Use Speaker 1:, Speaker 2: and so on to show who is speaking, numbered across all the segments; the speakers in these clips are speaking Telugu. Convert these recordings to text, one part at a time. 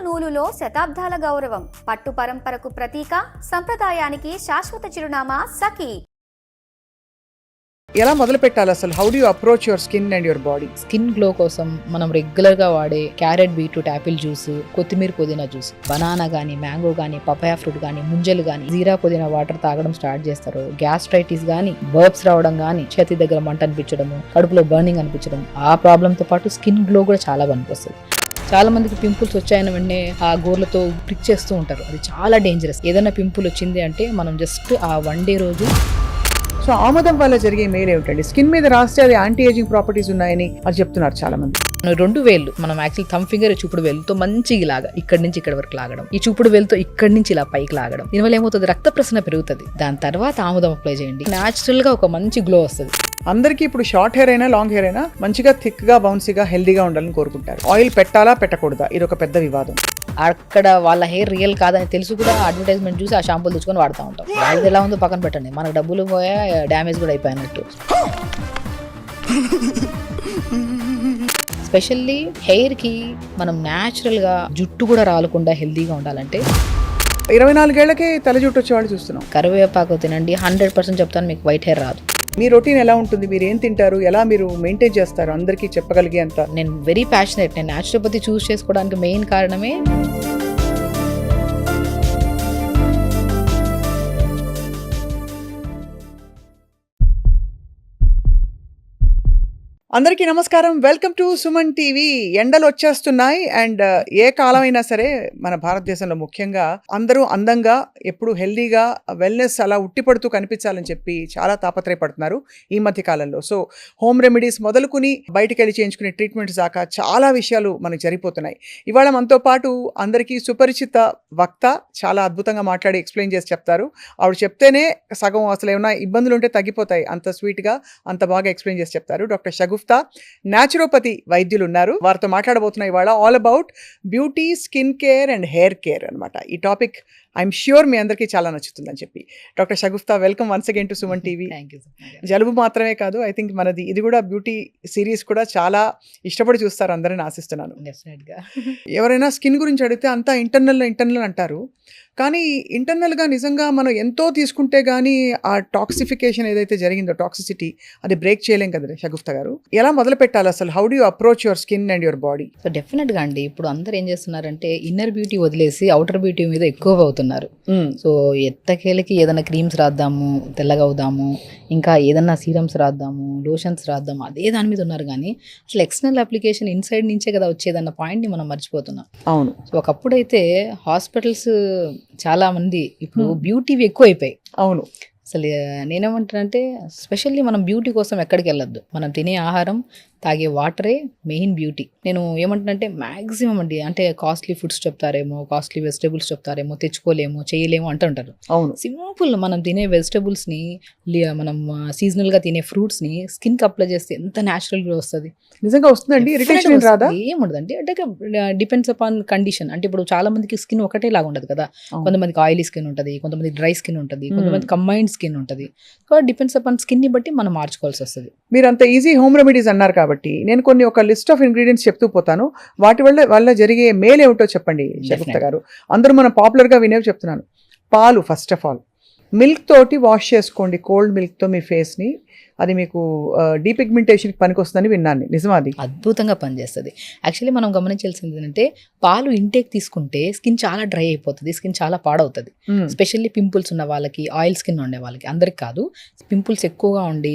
Speaker 1: నూలులో శతాబ్దాల గౌరవం, పట్టు పరంపరకు ప్రతీక, సంప్రదాయానికి శాశ్వత చిరునామా సఖీ.
Speaker 2: ఎలా మొదలు పెట్టాలి అసలు? How do you approach your skin and your body?
Speaker 3: Skin glow కోసం మనం రెగ్యులర్ గా వాడే క్యారెట్ బీట్రూట్ యాపిల్ జ్యూస్, కొత్తిమీర పుదీనా జ్యూస్, బనానా గానీ, మ్యాంగో గానీ, పపాయా ఫ్రూట్ గానీ, ముంజలు గానీ, జీరా పుదీనా వాటర్ తాగడం స్టార్ట్ చేస్తారు. గ్యాస్ట్రైటిస్ గానీ, బర్బ్స్ రావడం గానీ, చేతి దగ్గర మంట అనిపించడము, కడుపులో బర్నింగ్ అనిపించడం, ఆ ప్రాబ్లమ్ తో పాటు స్కిన్ గ్లో కూడా చాలా పనికొస్తుంది. చాలా మందికి పింపుల్స్ వచ్చాయని వెంటనే ఆ గోర్లతో ప్రిక్ చేస్తూ ఉంటారు. అది చాలా డేంజరస్. ఏదైనా పింపుల్ వచ్చింది అంటే మనం జస్ట్ ఆ 1 డే రోజు.
Speaker 2: సో ఆముదం వల్ల జరిగే మేలు ఏమిటండి? స్కిన్ మీద రాస్తే అది యాంటీ ఏజింగ్ ప్రాపర్టీస్ ఉన్నాయని అది చెప్తున్నారు చాలా మంది.
Speaker 3: 2 వేళ్ళు మనం యాక్చువల్ థమ్ ఫింగర్, చూపుడు వేలుతో మంచిగా లాగా ఇక్కడి నుంచి ఇక్కడ వరకు లాగడం, ఈ చూపుడు వేలుతో ఇక్కడి నుంచి ఇలా పైకి లాగడం. దీనివల్ల ఏమవుతుంది, రక్త ప్రసరణ పెరుగుతుంది. దాని తర్వాత ఆముదం అప్లై చేయండి, న్యాచురల్ గా ఒక మంచి గ్లో వస్తుంది.
Speaker 2: అందరికీ ఇప్పుడు షార్ట్ హెయిర్ అయినా లాంగ్ హెయిర్ అయినా మంచిగా థిక్ గా బౌన్సీగా హెల్దీగా ఉండాలని కోరుకుంటారు. ఆయిల్ పెట్టాలా పెట్టకూడదా, ఇది ఒక పెద్ద వివాదం.
Speaker 3: అక్కడ వాళ్ళ హెయిర్ రియల్ కాదని తెలుసు కూడా అడ్వర్టైజ్మెంట్ చూసి ఆ షాంపూలు తెచ్చుకొని వాడుతూ ఉంటాం. వాళ్ళది ఎలా ఉందో పక్కన పెట్టండి, మనకు డబ్బులు పోయా, డ్యామేజ్ కూడా అయిపోయినట్టు. స్పెషల్లీ హెయిర్ కి మనం న్యాచురల్ గా జుట్టు కూడా రాలకుండా హెల్దీగా ఉండాలంటే
Speaker 2: 24 ఏళ్లకే తల జుట్టు వచ్చే వాళ్ళు చూస్తున్నాం.
Speaker 3: కరివేపాకు తినండి, 100% చెప్తాను, మీకు వైట్ హెయిర్ రాదు.
Speaker 2: మీ రొటీన్ ఎలా ఉంటుంది? మీరు ఏం తింటారు, ఎలా మీరు మెయింటైన్ చేస్తారు అందరికీ చెప్పగలిగే అంత?
Speaker 3: నేను వెరీ ప్యాషనేట్. నేను న్యాచురోపతి చూస్ చేసుకోవడానికి మెయిన్ కారణమే
Speaker 2: అందరికీ నమస్కారం. Welcome to Suman TV. ఎండలు వచ్చేస్తున్నాయి అండ్ ఏ కాలమైనా సరే మన భారతదేశంలో ముఖ్యంగా అందరూ అందంగా, ఎప్పుడు హెల్దీగా, వెల్నెస్ అలా ఉట్టిపడుతూ కనిపించాలని చెప్పి చాలా తాపత్రయపడుతున్నారు ఈ మధ్య కాలంలో. సో హోమ్ రెమెడీస్ మొదలుకుని బయటికి వెళ్ళి చేయించుకునే ట్రీట్మెంట్స్ దాకా చాలా విషయాలు మనకు జరిగిపోతున్నాయి. ఇవాళ మనతో పాటు అందరికీ సుపరిచిత వక్త చాలా అద్భుతంగా మాట్లాడి ఎక్స్ప్లెయిన్ చేసి చెప్తారు. ఆవిడ చెప్తేనే సగం అసలు ఏమైనా ఇబ్బందులు ఉంటే తగ్గిపోతాయి, అంత స్వీట్గా అంత బాగా ఎక్స్ప్లెయిన్ చేసి చెప్తారు. డాక్టర్ షగుఫ్తా న్యాచురోపతి వైద్యులు ఉన్నారు. వారితో మాట్లాడబోతున్నాయి ఇవాళ all about beauty, skin care and hair care అనమాట. ఈ టాపిక్ ఐఎమ్ ష్యూర్ మీ అందరికీ చాలా నచ్చుతుందని చెప్పి. Doctor Shagufta, welcome once again to Suman TV. జలుబు మాత్రమే కాదు, ఐ థింక్ మనది ఇది కూడా బ్యూటీ సిరీస్ కూడా చాలా ఇష్టపడి చూస్తారు అందరని ఆశిస్తున్నాను. ఎవరైనా స్కిన్ గురించి అడిగితే అంతా ఇంటర్నల్ అంటారు, కానీ ఇంటర్నల్గా నిజంగా మనం ఎంతో తీసుకుంటే కానీ ఆ టాక్సిఫికేషన్ ఏదైతే జరిగిందో, టాక్సిసిటీ, అది బ్రేక్ చేయలేం కదా షగుఫ్తా గారు. ఎలా మొదలు పెట్టాలి అసలు? How do you approach your skin and your body?
Speaker 3: So డెఫినెట్గా అండి, ఇప్పుడు అందరూ ఏం చేస్తున్నారంటే ఇన్నర్ బ్యూటీ వదిలేసి అవుటర్ బ్యూటీ మీద ఎక్కువ అవుతున్నారు. సో ఎట్టకేలకి ఏదైనా క్రీమ్స్ రాద్దాము, తెల్లగా అవుదాము, ఇంకా ఏదన్నా సీరమ్స్ రాద్దాము, లోషన్స్ రాద్దాము, అదే దాని మీద ఉన్నారు. కానీ అసలు ఎక్స్టర్నల్ అప్లికేషన్ ఇన్సైడ్ నుంచే కదా వచ్చేదన్న పాయింట్ని మనం మర్చిపోతున్నాం.
Speaker 2: అవును.
Speaker 3: సో ఒకప్పుడైతే హాస్పిటల్స్ చాలా మంది ఇప్పుడు బ్యూటీవి ఎక్కువ అయిపోయాయి.
Speaker 2: అవును.
Speaker 3: అసలు నేనేమంటానంటే స్పెషల్లీ మనం బ్యూటీ కోసం ఎక్కడికి వెళ్ళొద్దు, మనం తినే ఆహారం, తాగే వాటరే మెయిన్ బ్యూటీ. నేను ఏమంటానంటే మ్యాక్సిమం అండి, అంటే కాస్ట్లీ ఫుడ్స్ చెప్తారేమో, కాస్ట్లీ వెజిటేబుల్స్ చెప్తారేమో, తెచ్చుకోలేము, చేయలేము అంటుంటారు.
Speaker 2: అవును.
Speaker 3: సింపుల్ మనం తినే వెజిటేబుల్స్ని, మనం సీజనల్గా తినే ఫ్రూట్స్ని స్కిన్కి అప్లై చేస్తే ఎంత న్యాచురల్గా వస్తుంది.
Speaker 2: నిజంగా వస్తుందండి? ఇరిటేషన్ రాదా?
Speaker 3: ఏముండదండి, అంటే డిపెండ్స్ అపాన్ కండిషన్. అంటే ఇప్పుడు చాలా మందికి స్కిన్ ఒకటే లాగా ఉండదు కదా. కొంతమందికి ఆయిలీ స్కిన్ ఉంటుంది, కొంతమంది డ్రై స్కిన్ ఉంటుంది, కొంతమంది కంబైన్డ్ స్కిన్ ఉంటుంది. సో డిపెండ్స్ అపాన్ స్కిన్ ని బట్టి మనం మార్చుకోవాల్సి వస్తుంది.
Speaker 2: మీరు అంత ఈజీ హోమ్ రెమెడీస్ అన్నారు కాబట్టి నేను కొన్ని ఒక లిస్ట్ ఆఫ్ ఇంగ్రీడియంట్స్ చెప్తూ పోతాను. వాటి వల్ల జరిగే మేలు ఏమిటో చెప్పండి షగుఫ్తా గారు. అందరూ మనం పాపులర్గా వినేవి చెప్తున్నాను. పాలు, ఫస్ట్ ఆఫ్ ఆల్ మిల్క్ తోటి వాష్ చేసుకోండి, కోల్డ్ మిల్క్తో మీ ఫేస్ని. అది మీకు డీపిగ్మెంటేషన్కి పనికి వస్తుందని విన్నాను, నిజమా? అది అద్భుతంగా
Speaker 3: పనిచేస్తుంది. యాక్చువల్లీ మనం గమనించాల్సింది ఏంటంటే పాలు ఇంటేక్ తీసుకుంటే స్కిన్ చాలా డ్రై అయిపోతుంది, స్కిన్ చాలా పాడవుతుంది. స్పెషల్లీ పింపుల్స్ ఉన్న వాళ్ళకి, ఆయిల్ స్కిన్ ఉండే వాళ్ళకి, అందరికి కాదు, పింపుల్స్ ఎక్కువగా ఉండి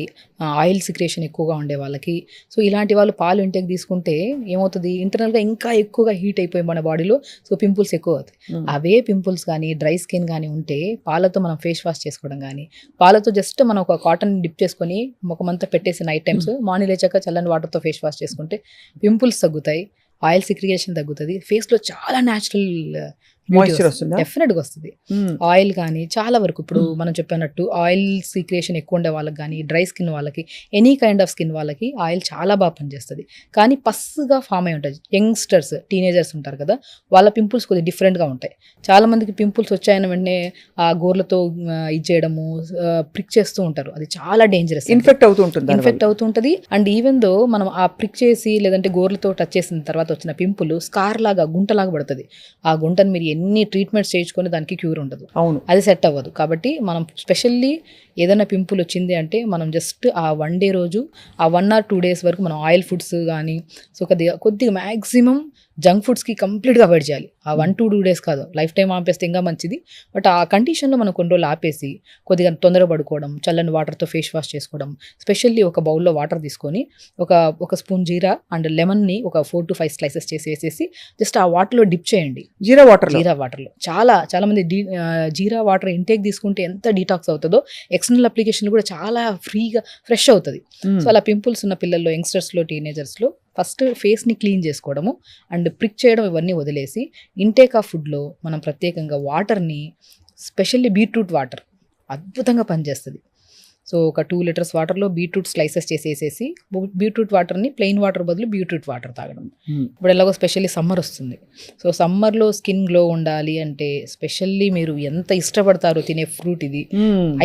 Speaker 3: ఆయిల్ సిక్రేషన్ ఎక్కువగా ఉండే వాళ్ళకి. సో ఇలాంటి వాళ్ళు పాలు ఇంటేక్ తీసుకుంటే ఏమవుతుంది, ఇంటర్నల్గా ఇంకా ఎక్కువగా హీట్ అయిపోయి మన బాడీలో, సో పింపుల్స్ ఎక్కువ అవుతాయి. అవే పింపుల్స్ కానీ డ్రై స్కిన్ కానీ ఉంటే పాలతో మనం ఫేస్ వాష్ చేసుకోవడం కానీ, పాలతో జస్ట్ మనం ఒక కాటన్ డిప్ చేసుకొని ముఖమంతా పెట్టేసి నైట్ టైమ్స్, మార్నింగ్ లేచాక చల్లని వాటర్తో ఫేస్ వాష్ చేసుకుంటే పింపుల్స్ తగ్గుతాయి, ఆయిల్ సిక్రియేషన్ తగ్గుతుంది, ఫేస్లో చాలా న్యాచురల్
Speaker 2: Moisture వస్తుందా?
Speaker 3: డెఫినెట్గా వస్తుంది. ఆయిల్ కానీ చాలా వరకు ఇప్పుడు మనం చెప్పినట్టు ఆయిల్ సీక్రియేషన్ ఎక్కువ ఉండే వాళ్ళకి కానీ, డ్రై స్కిన్ వాళ్ళకి, ఎనీ కైండ్ ఆఫ్ స్కిన్ వాళ్ళకి ఆయిల్ చాలా బాగా పనిచేస్తుంది. కానీ పస్సుగా ఫామ్ అయి ఉంటుంది. యంగ్స్టర్స్, టీనేజర్స్ ఉంటారు కదా, వాళ్ళ పింపుల్స్ కొద్దిగా డిఫరెంట్గా ఉంటాయి. చాలా మందికి పింపుల్స్ వచ్చాయని వెంటనే ఆ గోర్లతో ఇది చేయడము, ప్రిక్ చేస్తూ ఉంటారు. అది చాలా డేంజరస్,
Speaker 2: ఇన్ఫెక్ట్ అవుతూ ఉంటుంది.
Speaker 3: ఇన్ఫెక్ట్ అవుతుంటుంది. అండ్ ఈవెన్ దో మనం ఆ ప్రిక్ చేసి లేదంటే గోర్లతో టచ్ చేసిన తర్వాత వచ్చిన పింపుల్ స్కార్ లాగా, గుంటలాగా పడుతుంది. ఆ గుంటను మీరు ఎన్ని ట్రీట్మెంట్స్ చేయించుకొని దానికి క్యూర్ ఉండదు,
Speaker 2: అవును,
Speaker 3: అది సెట్ అవ్వదు. కాబట్టి మనం స్పెషల్లీ ఏదైనా పింపుల్ వచ్చింది అంటే మనం జస్ట్ ఆ 1 డే రోజు, ఆ 1 or 2 days వరకు మనం ఆయిల్ ఫుడ్స్ కానీ, సో కొద్దిగా మ్యాక్సిమం జంక్ ఫుడ్స్కి కంప్లీట్గా అవాయిడ్ చేయాలి. ఆ 1 to 2 days కాదు, లైఫ్ టైం ఆపేస్తే ఇంకా మంచిది. బట్ ఆ కండిషన్లో మనం కొన్ని రోజులు ఆపేసి కొద్దిగా తొందర పడుకోవడం, చల్లని వాటర్తో ఫేస్ వాష్ చేసుకోవడం, స్పెషల్లీ ఒక బౌల్లో వాటర్ తీసుకొని ఒక స్పూన్ జీరా అండ్ లెమన్ని ఒక 4 to 5 slices చేసి వేసేసి జస్ట్ ఆ వాటర్లో డిప్ చేయండి. జీరా వాటర్లో చాలా మంది జీరా వాటర్ ఇంటేక్ తీసుకుంటే ఎంత డీటాక్స్ అవుతుందో, ఎక్స్టర్నల్ అప్లికేషన్ కూడా చాలా ఫ్రీగా ఫ్రెష్ అవుతుంది. సో అలా పింపుల్స్ ఉన్న పిల్లల్లో, యంగ్స్టర్స్లో, టీనేజర్స్లో ఫస్ట్ ఫేస్ని క్లీన్ చేసుకోవడము అండ్ ప్రిక్ చేయడం ఇవన్నీ వదిలేసి ఇంటేక్ ఆఫ్ ఫుడ్లో మనం ప్రత్యేకంగా వాటర్ని, స్పెషల్లీ బీట్రూట్ వాటర్ అద్భుతంగా పనిచేస్తుంది. సో ఒక 2 liters వాటర్లో బీట్రూట్ స్లైసెస్ చేసేసి, బీట్రూట్ వాటర్ని ప్లెయిన్ వాటర్ బదులు బీట్రూట్ వాటర్ తాగడం. ఇప్పుడు ఎలాగో స్పెషల్లీ సమ్మర్ వస్తుంది. సో సమ్మర్లో స్కిన్ గ్లో ఉండాలి అంటే స్పెషల్లీ మీరు ఎంత ఇష్టపడతారో తినే ఫ్రూట్ ఇది,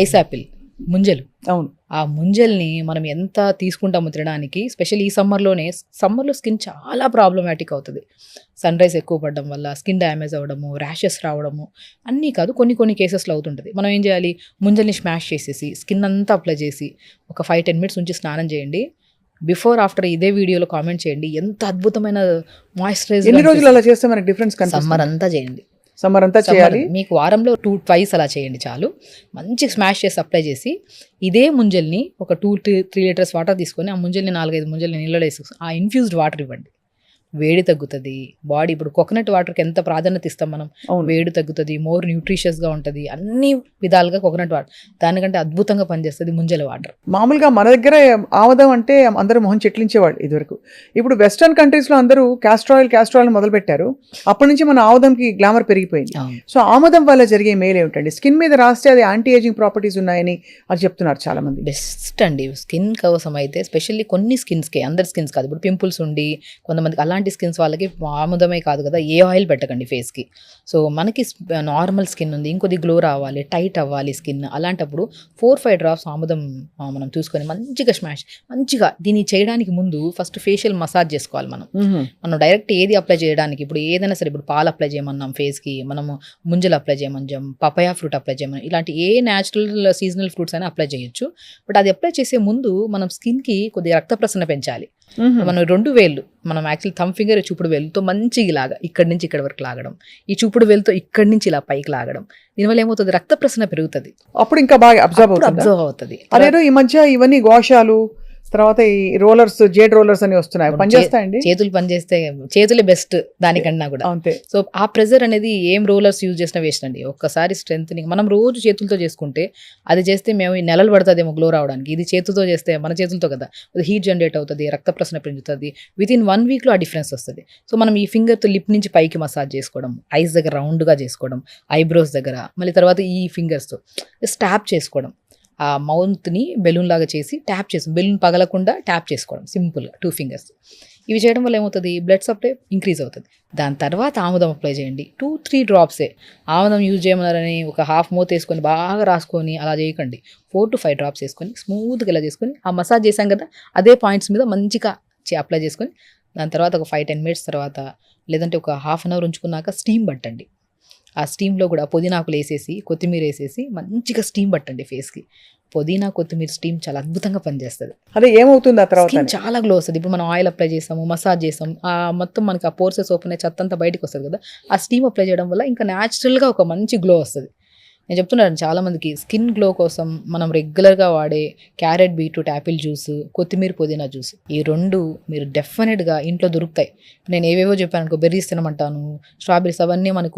Speaker 3: ఐస్ యాపిల్, ముంజలు.
Speaker 2: అవును,
Speaker 3: ఆ ముంజల్ని మనం ఎంత తీసుకుంటామో తినడానికి, స్పెషల్ ఈ సమ్మర్లో స్కిన్ చాలా ప్రాబ్లమాటిక్ అవుతుంది. సన్ రైజ్ ఎక్కువ పడడం వల్ల స్కిన్ డ్యామేజ్ అవ్వడము, ర్యాషెస్ రావడము, అన్నీ కాదు కొన్ని కేసెస్లో అవుతుంటుంది. మనం ఏం చేయాలి, ముంజల్ని స్మాష్ చేసేసి స్కిన్ అంతా అప్లై చేసి ఒక 5-10 minutes ఉంచి స్నానం చేయండి. బిఫోర్ ఆఫ్టర్ ఇదే వీడియోలో కామెంట్ చేయండి ఎంత అద్భుతమైన మాయిశ్చరైజర్.
Speaker 2: ఎన్ని రోజులు అలా చేస్తే మనకి డిఫరెన్స్ కనిపిస్తుంది?
Speaker 3: సమ్మర్ అంతా చేయండి.
Speaker 2: సమ్మర్ అంతా చేయాలి.
Speaker 3: మీకు వారంలో 2-twice అలా చేయండి చాలు. మంచి స్మాష్ చేసి అప్లై చేసి ఇదే ముంజల్ని ఒక 2-3 liters వాటర్ తీసుకొని ఆ ముంజల్ని 4-5 ముంజల్ని నీళ్ళలో వేసి ఆ ఇన్ఫ్యూజ్డ్ వాటర్ ఇవ్వండి. వేడి తగ్గుతుంది. బాడీ ఇప్పుడు కోకోనట్ వాటర్కి ఎంత ప్రాధాన్యత ఇస్తాం మనం, వేడి తగ్గుతుంది, మోర్ న్యూట్రిషియస్గా ఉంటుంది, అన్ని విధాలుగా కోకోనట్ వాటర్ దానికంటే అద్భుతంగా పనిచేస్తుంది ముంజల వాటర్.
Speaker 2: మామూలుగా మన దగ్గర ఆముదం అంటే అందరూ మొహం చెట్లించేవాళ్ళు ఇదివరకు. ఇప్పుడు వెస్టర్న్ కంట్రీస్లో అందరూ క్యాస్టర్ ఆయిల్ మొదలు పెట్టారు. అప్పటి నుంచి మన ఆముదంకి గ్లామర్ పెరిగిపోయింది. సో ఆముదం వల్ల జరిగే మేలు ఏమిటండి? స్కిన్ మీద రాస్తే అది యాంటీ ఏజింగ్ ప్రాపర్టీస్ ఉన్నాయని అది చెప్తున్నారు చాలా మంది.
Speaker 3: బెస్ట్ అండి స్కిన్ కోసం అయితే, స్పెషల్లీ కొన్ని స్కిన్స్కి, అందరి స్కిన్స్ కాదు. ఇప్పుడు పింపుల్స్ ఉండి కొంతమందికి అలాంటి స్కిన్స్ వాళ్ళకి ఆముదమే కాదు కదా, ఏ ఆయిల్ పెట్టకండి ఫేస్కి. సో మనకి నార్మల్ స్కిన్ ఉంది, ఇంకొద్ది గ్లో రావాలి, టైట్ అవ్వాలి స్కిన్, అలాంటప్పుడు 4-5 drops ఆముదం మనం చూసుకొని మంచిగా దీన్ని చేయడానికి ముందు ఫస్ట్ ఫేషియల్ మసాజ్ చేసుకోవాలి. మనం డైరెక్ట్ ఏది అప్లై చేయడానికి, ఇప్పుడు ఏదైనా సరే, ఇప్పుడు పాలు అప్లై చేయమన్నాం ఫేస్కి, మనము ముంజలు అప్లై చేయమన్నాం, పపాయా ఫ్రూట్ అప్లై చేయమని, ఇలాంటి ఏ న్యాచురల్ సీజనల్ ఫ్రూట్స్ అయినా అప్లై చేయొచ్చు. బట్ అది అప్లై చేసే ముందు మనం స్కిన్కి కొద్దిగా రక్త ప్రసరణ పెంచాలి. మనం 2 వేళ్ళు, మనం యాక్చువల్ థమ్ ఫింగర్, చూపుడు వేలుతో మంచిగా ఇలాగా ఇక్కడి నుంచి ఇక్కడ వరకు లాగడం, ఈ చూపుడు వేలుతో ఇక్కడి నుంచి ఇలా పైకి లాగడం, దీనివల్ల ఏమవుతుంది, రక్త ప్రసరణ పెరుగుతుంది.
Speaker 2: అప్పుడు ఇంకా బాగా అబ్జర్వ్ అవుతుంది. అదేదో ఈ మధ్య ఇవన్నీ గోషాలు, తర్వాత ఈ రోలర్స్, జేడ్ రోలర్స్ అని వస్తున్నాయి, పనిచేస్తాయండి?
Speaker 3: చేతులు పనిచేస్తే, చేతులే బెస్ట్ దానికన్నా కూడా.
Speaker 2: అంతే.
Speaker 3: సో ఆ ప్రెజర్ అనేది ఏం రోలర్స్ యూజ్ చేసినా వేస్ట్ అండి. ఒక్కసారి స్ట్రెంత్నింగ్ మనం రోజు చేతులతో చేసుకుంటే, అది చేస్తే మేము ఈ నెలలు పడుతుందేమో గ్లో రావడానికి. ఇది చేతులతో చేస్తే, మన చేతులతో కదా, హీట్ జనరేట్ అవుతుంది, రక్త ప్రసరణ పెంచుతుంది. వితిన్ 1 weekలో ఆ డిఫరెన్స్ వస్తుంది. సో మనం ఈ ఫింగర్తో లిప్ నుంచి పైకి మసాజ్ చేసుకోవడం, ఐస్ దగ్గర రౌండ్గా చేసుకోవడం, ఐబ్రోస్ దగ్గర, మళ్ళీ తర్వాత ఈ ఫింగర్స్తో ట్యాప్ చేసుకోవడం, ఆ మౌత్ని బెలూన్ లాగా చేసి ట్యాప్ చేసి, బెలూన్ పగలకుండా ట్యాప్ చేసుకోవడం సింపుల్గా 2 fingers. ఇవి చేయడం వల్ల ఏమవుతుంది, బ్లడ్ సప్లై ఇంక్రీజ్ అవుతుంది. దాని తర్వాత ఆముదం అప్లై చేయండి. 2-3 drops ఆముదం యూజ్ చేయమన్నారని ఒక హాఫ్ మౌత్ వేసుకొని బాగా రాసుకొని అలా చేయకండి. 4 to 5 drops వేసుకొని స్మూత్గా ఇలా చేసుకొని, ఆ మసాజ్ చేసాం కదా అదే పాయింట్స్ మీద మంచిగా అప్లై చేసుకొని, దాని తర్వాత ఒక 5-10 minutes తర్వాత, లేదంటే ఒక ½ an hour ఉంచుకున్నాక స్టీమ్ పట్టండి. ఆ స్టీమ్లో కూడా పుదీనాకులు వేసేసి, కొత్తిమీర వేసేసి మంచిగా స్టీమ్ పట్టండి ఫేస్కి. పుదీనా, కొత్తిమీర స్టీమ్ చాలా అద్భుతంగా పనిచేస్తుంది.
Speaker 2: అదే ఏమవుతుంది, ఆ తర్వాత
Speaker 3: చాలా గ్లో వస్తుంది. ఇప్పుడు మనం ఆయిల్ అప్లై చేసాము, మసాజ్ చేసాం, ఆ మొత్తం మనకి ఆ పోర్సెస్ ఓపెన్ అయ్యి చెత్తంతా బయటకు వస్తుంది కదా, ఆ స్టీమ్ అప్లై చేయడం వల్ల ఇంకా న్యాచురల్గా ఒక మంచి గ్లో వస్తుంది. నేను చెప్తున్నాను చాలామందికి స్కిన్ గ్లో కోసం మనం రెగ్యులర్గా వాడే క్యారెట్, బీట్రూట్, యాపిల్ జ్యూస్, కొత్తిమీర, పుదీనా జ్యూస్, ఈ 2 మీరు డెఫినెట్గా ఇంట్లో దొరుకుతాయి. నేను ఏవేవో చెప్పాను అనుకో, బెర్రీస్ తినమంటాను, స్ట్రాబెరీస్, అవన్నీ మనకు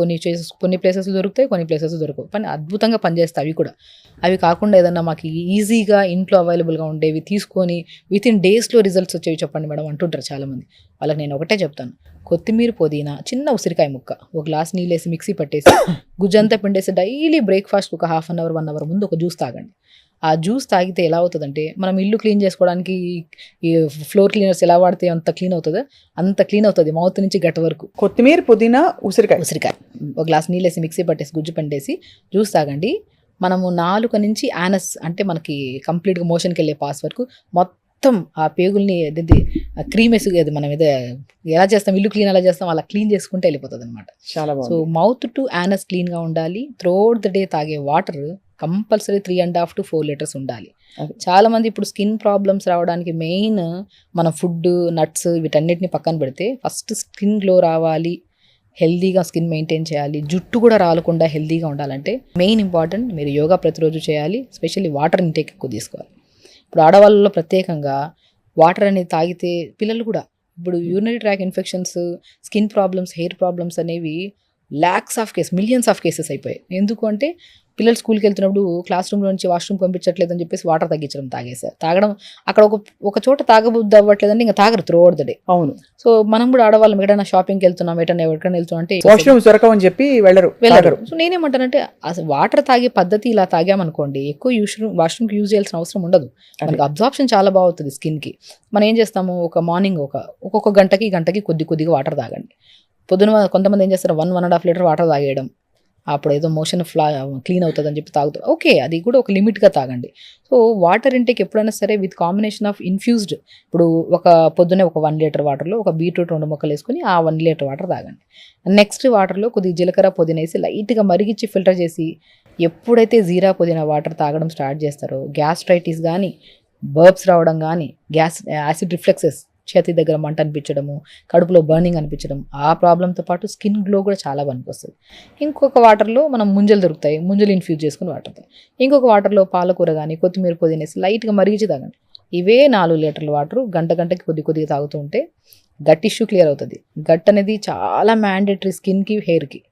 Speaker 3: కొన్ని ప్లేసెస్లో దొరుకుతాయి, కొన్ని ప్లేసెస్లో దొరకవు, కానీ అద్భుతంగా పనిచేస్తాయి అవి కూడా. అవి కాకుండా ఏదన్నా మాకు ఈజీగా ఇంట్లో అవైలబుల్గా ఉండేవి తీసుకొని వితిన్ డేస్లో రిజల్ట్స్ వచ్చేవి చెప్పండి మేడం అంటుంటారు చాలామంది. వాళ్ళకి నేను ఒకటే చెప్తాను, కొత్తిమీర, పుదీనా, చిన్న ఉసిరికాయ ముక్క, ఒక గ్లాస్ నీళ్ళేసి మిక్సీ పట్టేసి గుజ్జంతా పిండేసి డైలీ బ్రేక్ఫాస్ట్ ఒక హాఫ్ అన్ అవర్ 1 అవర్ ముందు ఒక జ్యూస్ తాగండి. ఆ జ్యూస్ తాగితే ఎలా అవుతుందంటే, మనం ఇల్లు క్లీన్ చేసుకోవడానికి ఈ ఫ్లోర్ క్లీనర్స్ ఎలా వాడితే అంత క్లీన్ అవుతుందో అంత క్లీన్ అవుతుంది మౌత్ నుంచి గట్ట వరకు.
Speaker 2: కొత్తిమీర, పుదీనా, ఉసిరికాయ
Speaker 3: ఒక గ్లాస్ నీళ్ళేసి మిక్సీ పట్టేసి గుజ్జు పిండేసి జ్యూస్ తాగండి. మనము నాలుక నుంచి యానస్ అంటే మనకి కంప్లీట్గా మోషన్కి వెళ్ళే పాస్ వరకు మొత్తం ఆ పేగుల్ని ఏదైతే క్రీమ్ వేసి అది మనం ఏదో ఎలా చేస్తాం, ఇల్లు క్లీన్ ఎలా చేస్తాం అలా క్లీన్ చేసుకుంటే వెళ్ళిపోతుంది అనమాట.
Speaker 2: చాలా
Speaker 3: సో మౌత్ టు యానస్ క్లీన్గా ఉండాలి. త్రూఅవుట్ ద డే తాగే వాటర్ కంపల్సరీ 3.5 to 4 లీటర్స్ ఉండాలి. చాలా మంది ఇప్పుడు స్కిన్ ప్రాబ్లమ్స్ రావడానికి మెయిన్ మన ఫుడ్, నట్స్ వీటన్నిటిని పక్కన పెడితే ఫస్ట్ స్కిన్ గ్లో రావాలి, హెల్దీగా స్కిన్ మెయింటైన్ చేయాలి, జుట్టు కూడా రాలకుండా హెల్దీగా ఉండాలంటే మెయిన్ ఇంపార్టెంట్ మీరు యోగా ప్రతిరోజు చేయాలి. స్పెషల్లీ వాటర్ ఇంటేక్ ఎక్కువ తీసుకోవాలి. ఇప్పుడు ఆడవాళ్ళలో ప్రత్యేకంగా వాటర్ అనేది తాగితే పిల్లలు కూడా ఇప్పుడు urinary tract infections, skin problems, hair problems అనేవి మిలియన్స్ ఆఫ్ కేసెస్ అయిపోయాయి. ఎందుకు అంటే పిల్లలు స్కూల్కి వెళ్తున్నప్పుడు క్లాస్ రూమ్లో నుంచి వాష్రూమ్ పంపించట్లేదని చెప్పేసి వాటర్ తగ్గించడం, తాగడం అక్కడ ఒక చోట తాగబుద్ధి అవ్వట్లేదంటే ఇంకా తాగరు త్రూఅవుట్ ద డే.
Speaker 2: అవును.
Speaker 3: సో మనం కూడా ఆడవాళ్ళం ఎక్కడైనా షాపింగ్కి వెళ్తున్నాం, ఎక్కడికైనా వెళ్తున్నాం అంటే
Speaker 2: వాష్రూమ్ దొరకవని చెప్పి వెళ్ళరు.
Speaker 3: సో నేనేమంటానంటే అసలు వాటర్ తాగే పద్ధతి ఇలా తాగామనుకోండి ఎక్కువ వాష్రూమ్కి యూజ్ చేయాల్సిన అవసరం ఉండదు. మనకి అబ్జార్ప్షన్ చాలా బాగుంటుంది స్కిన్కి. మనం ఏం చేస్తాము, ఒక మార్నింగ్ ఒక్కొక్క గంటకి కొద్దిగా వాటర్ తాగండి. పొద్దున కొంతమంది ఏం చేస్తారు 1.5 లీటర్ వాటర్ తాగేయడం, అప్పుడు ఏదో మోషన్ క్లీన్ అవుతుంది అని చెప్పి తాగుతారు. ఓకే, అది కూడా ఒక లిమిట్గా తాగండి. సో వాటర్ ఇంటేక్ ఎప్పుడైనా సరే విత్ కాంబినేషన్ ఆఫ్ ఇన్ఫ్యూజ్డ్, ఇప్పుడు పొద్దున్నే ఒక 1 లీటర్ వాటర్లో ఒక బీట్రూట్ 2 ముక్కలు వేసుకుని ఆ 1 లీటర్ వాటర్ తాగండి. నెక్స్ట్ వాటర్లో కొద్దిగా జీలకర్ర, పుదీనా వేసి లైట్గా మరిగించి ఫిల్టర్ చేసి ఎప్పుడైతే జీరా పుదీనా వాటర్ తాగడం స్టార్ట్ చేస్తారో గ్యాస్ట్రైటిస్ కానీ, బర్బ్స్ రావడం కానీ, యాసిడ్ రిఫ్లెక్సెస్, చేతి దగ్గర మంట అనిపించడము, కడుపులో బర్నింగ్ అనిపించడం, ఆ ప్రాబ్లంతో పాటు స్కిన్ గ్లో కూడా చాలా పనికొస్తుంది. ఇంకొక వాటర్లో మనం ముంజలు దొరుకుతాయి, ముంజలు ఇన్ఫ్యూజ్ చేసుకుని వాటర్. ఇంకొక వాటర్లో పాలకూర కానీ, కొత్తిమీర, పుదీనా వేసి లైట్గా మరిగించి తాగండి. ఇవే 4 లీటర్ల వాటర్ గంటకి కొద్దిగా తాగుతూ ఉంటే గట్ ఇష్యూ క్లియర్ అవుతుంది. గట్ అనేది చాలా మ్యాండేటరీ స్కిన్కి, హెయిర్కి.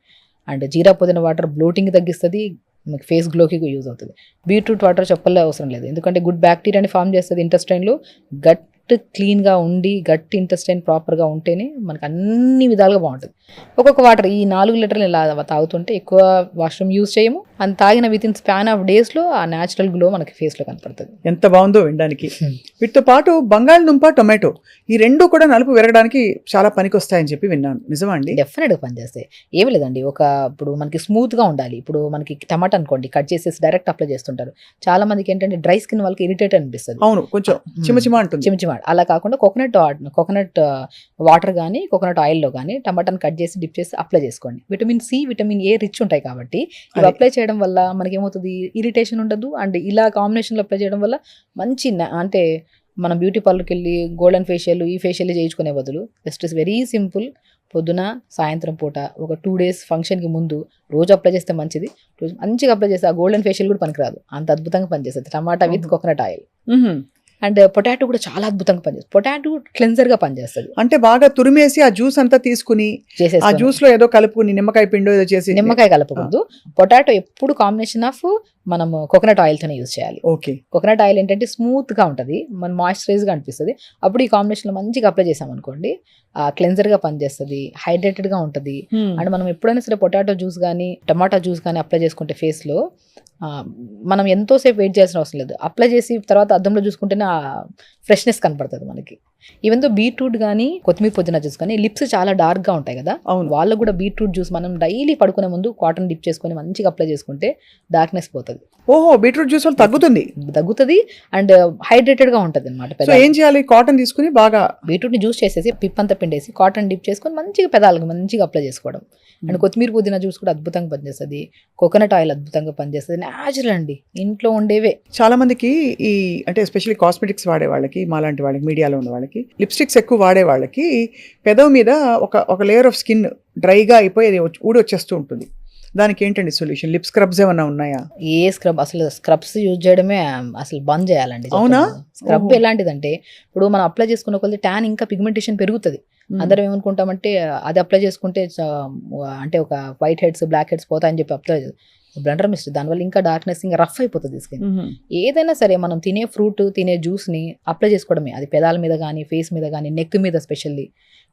Speaker 3: అండ్ జీరా పుదీనా వాటర్ బ్లోటింగ్ తగ్గిస్తుంది, మీకు ఫేస్ గ్లోకి యూజ్ అవుతుంది. బీట్రూట్ వాటర్ చెప్పలే అవసరం లేదు, ఎందుకంటే గుడ్ బ్యాక్టీరియాని ఫామ్ చేస్తుంది ఇంటెస్టైన్లో. గట్ క్లీన్గా ఉండి గట్ ఇంటెస్టైన్ ప్రాపర్గా ఉంటేనే మనకు అన్ని విధాలుగా బాగుంటుంది. ఒక్కొక్క వాటర్ ఈ 4 లీటర్లు ఇలా తాగుతుంటే ఎక్కువ వాష్రూమ్ యూజ్ చేయము, అని తాగిన విత్ ఇన్ స్పాన్ ఆఫ్ డేస్లో ఆ న్యాచురల్ గ్లో మనకి ఫేస్లో కనపడుతుంది.
Speaker 2: ఎంత బాగుందో వినడానికి. వీటితో పాటు బంగాళదుంప, టొమాటో ఈ రెండు కూడా నలుపు విరగడానికి చాలా పనికొస్తాయని చెప్పి విన్నాను. నిజమా అండి?
Speaker 3: డెఫినెట్గా పనిచేస్తాయి. ఏమి లేదండి, ఇప్పుడు మనకి స్మూత్గా ఉండాలి. ఇప్పుడు మనకి టమాటా అనుకోండి, కట్ చేసేసి డైరెక్ట్ అప్లై చేస్తుంటారు. చాలా మందికి ఏంటంటే డ్రై స్కిన్ వాళ్ళకి ఇరిటేట్ అనిపిస్తుంది.
Speaker 2: అవును, కొంచెం చిమచిమ అంటుంది.
Speaker 3: అలా కాకుండా కోకోనట్ వాటర్ కానీ, కోకోనట్ ఆయిల్లో కానీ టమాటాని కట్ చేసి డిప్ చేసి అప్లై చేసుకోండి. Vitamin C, vitamin A rich ఉంటాయి కాబట్టి ఇవి అప్లై చేయడం వల్ల మనకి ఏమవుతుంది, ఇరిటేషన్ ఉండదు. అండ్ ఇలా కాంబినేషన్లో అప్లై చేయడం వల్ల మంచి అంటే మనం బ్యూటీ పార్లర్కి వెళ్ళి గోల్డెన్ ఫేషియల్, ఈ ఫేషియల్ చేయించుకునే బదులు జస్ట్ ఇస్ వెరీ సింపుల్. పొద్దున, సాయంత్రం పూట ఒక 2 days ఫంక్షన్కి ముందు రోజు అప్లై చేస్తే మంచిది. రోజు మంచిగా అప్లై చేస్తే ఆ గోల్డెన్ ఫేషియల్ కూడా పనికిరాదు, అంత అద్భుతంగా పనిచేస్తుంది. Tomato with coconut oil. And potato కూడా చాలా అద్భుతంగా పనిచేస్తుంది. పొటాటో క్లెన్జర్గా పనిచేస్తుంది.
Speaker 2: అంటే బాగా తురిమేసి ఆ జ్యూస్ అంతా తీసుకుని ఆ జ్యూస్ లో ఏదో కలుపుకుని నిమ్మకాయ పిండో ఏదో చేసి.
Speaker 3: నిమ్మకాయ కలపకూడదు. పొటాటో ఎప్పుడు కాంబినేషన్ ఆఫ్ మనం కోకోనట్ ఆయిల్తోనే యూజ్ చేయాలి.
Speaker 2: ఓకే.
Speaker 3: కోకోనట్ ఆయిల్ ఏంటంటే స్మూత్గా ఉంటుంది, మన మాయిశ్చరైజ్గా అనిపిస్తుంది. అప్పుడు ఈ కాంబినేషన్లో మంచిగా అప్లై చేసామనుకోండి, క్లెన్జర్గా పనిచేస్తుంది, హైడ్రేటెడ్గా ఉంటుంది. అండ్ మనం ఎప్పుడైనా సరే పొటాటో జ్యూస్ కానీ, టమాటా జ్యూస్ కానీ అప్లై చేసుకుంటే ఫేస్లో మనం ఎంతోసేపు వెయిట్ చేయాల్సిన అవసరం లేదు. అప్లై చేసి తర్వాత అద్దంలో చూసుకుంటేనే ఆ ఫ్రెష్నెస్ కనపడుతుంది మనకి. ఈవెన్ తో బీట్రూట్ కానీ, కొత్తిమీర, పుదీనా జ్యూస్ కానీ లిప్స్ చాలా డార్క్గా ఉంటాయి కదా, వాళ్ళకు కూడా బీట్రూట్ జ్యూస్ మనం డైలీ పడుకునే ముందు కాటన్ డిప్ చేసుకొని మంచిగా అప్లై చేసుకుంటే డార్క్నెస్ పోతుంది.
Speaker 2: ఓహో, బీట్రూట్ జ్యూస్ వల్ల తగ్గుతుంది
Speaker 3: అండ్ హైడ్రేటెడ్గా ఉంటుంది అనమాట.
Speaker 2: సో ఏం చేయాలి, కాటన్ తీసుకుని బాగా
Speaker 3: బీట్రూట్ని జ్యూస్ చేసేసి పిప్పంతా పిండేసి కాటన్ డిప్ చేసుకొని మంచిగా పెదాలకు మంచిగా అప్లై చేసుకోవడం. అండ్ కొత్తిమీర, పుదీనా జ్యూస్ కూడా అద్భుతంగా పనిచేస్తుంది. కోకోనట్ ఆయిల్ అద్భుతంగా పనిచేస్తుంది. న్యాచురల్ అండి, ఇంట్లో ఉండేవే.
Speaker 2: చాలా మందికి ఈ అంటే ఎస్పెషల్లీ కాస్మెటిక్స్ వాడే వాళ్ళకి, మాలాంటి వాళ్ళకి, మీడియాలో ఉన్న వాళ్ళకి, లిప్స్టిక్స్ ఎక్కువ వాడే వాళ్ళకి పెదవి మీద ఒక లేయర్ ఆఫ్ స్కిన్ డ్రైగా అయిపోయి అది ఊడి వచ్చేస్తూ ఉంటుంది. దానికి ఏంటండి సొల్యూషన్? లిప్ స్క్రబ్స్ ఏమన్నా ఉన్నాయా?
Speaker 3: ఏ స్క్రబ్, అసలు స్క్రబ్స్ యూజ్ చేయడమే అసలు బంద్ చేయాలండి.
Speaker 2: అవునా?
Speaker 3: స్క్రబ్ ఎలాంటిదంటే ఇప్పుడు మనం అప్లై చేసుకున్న కొద్ది ట్యాన్ ఇంకా పిగ్మెంటేషన్ పెరుగుతుంది. అందరం ఏమనుకుంటామంటే అది అప్లై చేసుకుంటే అంటే ఒక వైట్ హెడ్స్, బ్లాక్ హెడ్స్ పోతాయని చెప్పి అప్లై బ్లెండర్ మిస్ట్, దానివల్ల ఇంకా డార్క్నెస్, ఇంకా రఫ్ అయిపోతుంది స్కిన్. ఏదైనా సరే మనం తినే ఫ్రూట్, తినే జ్యూస్ని అప్లై చేసుకోవడమే. అది పెదాల మీద కానీ, ఫేస్ మీద కానీ, నెక్ మీద specially.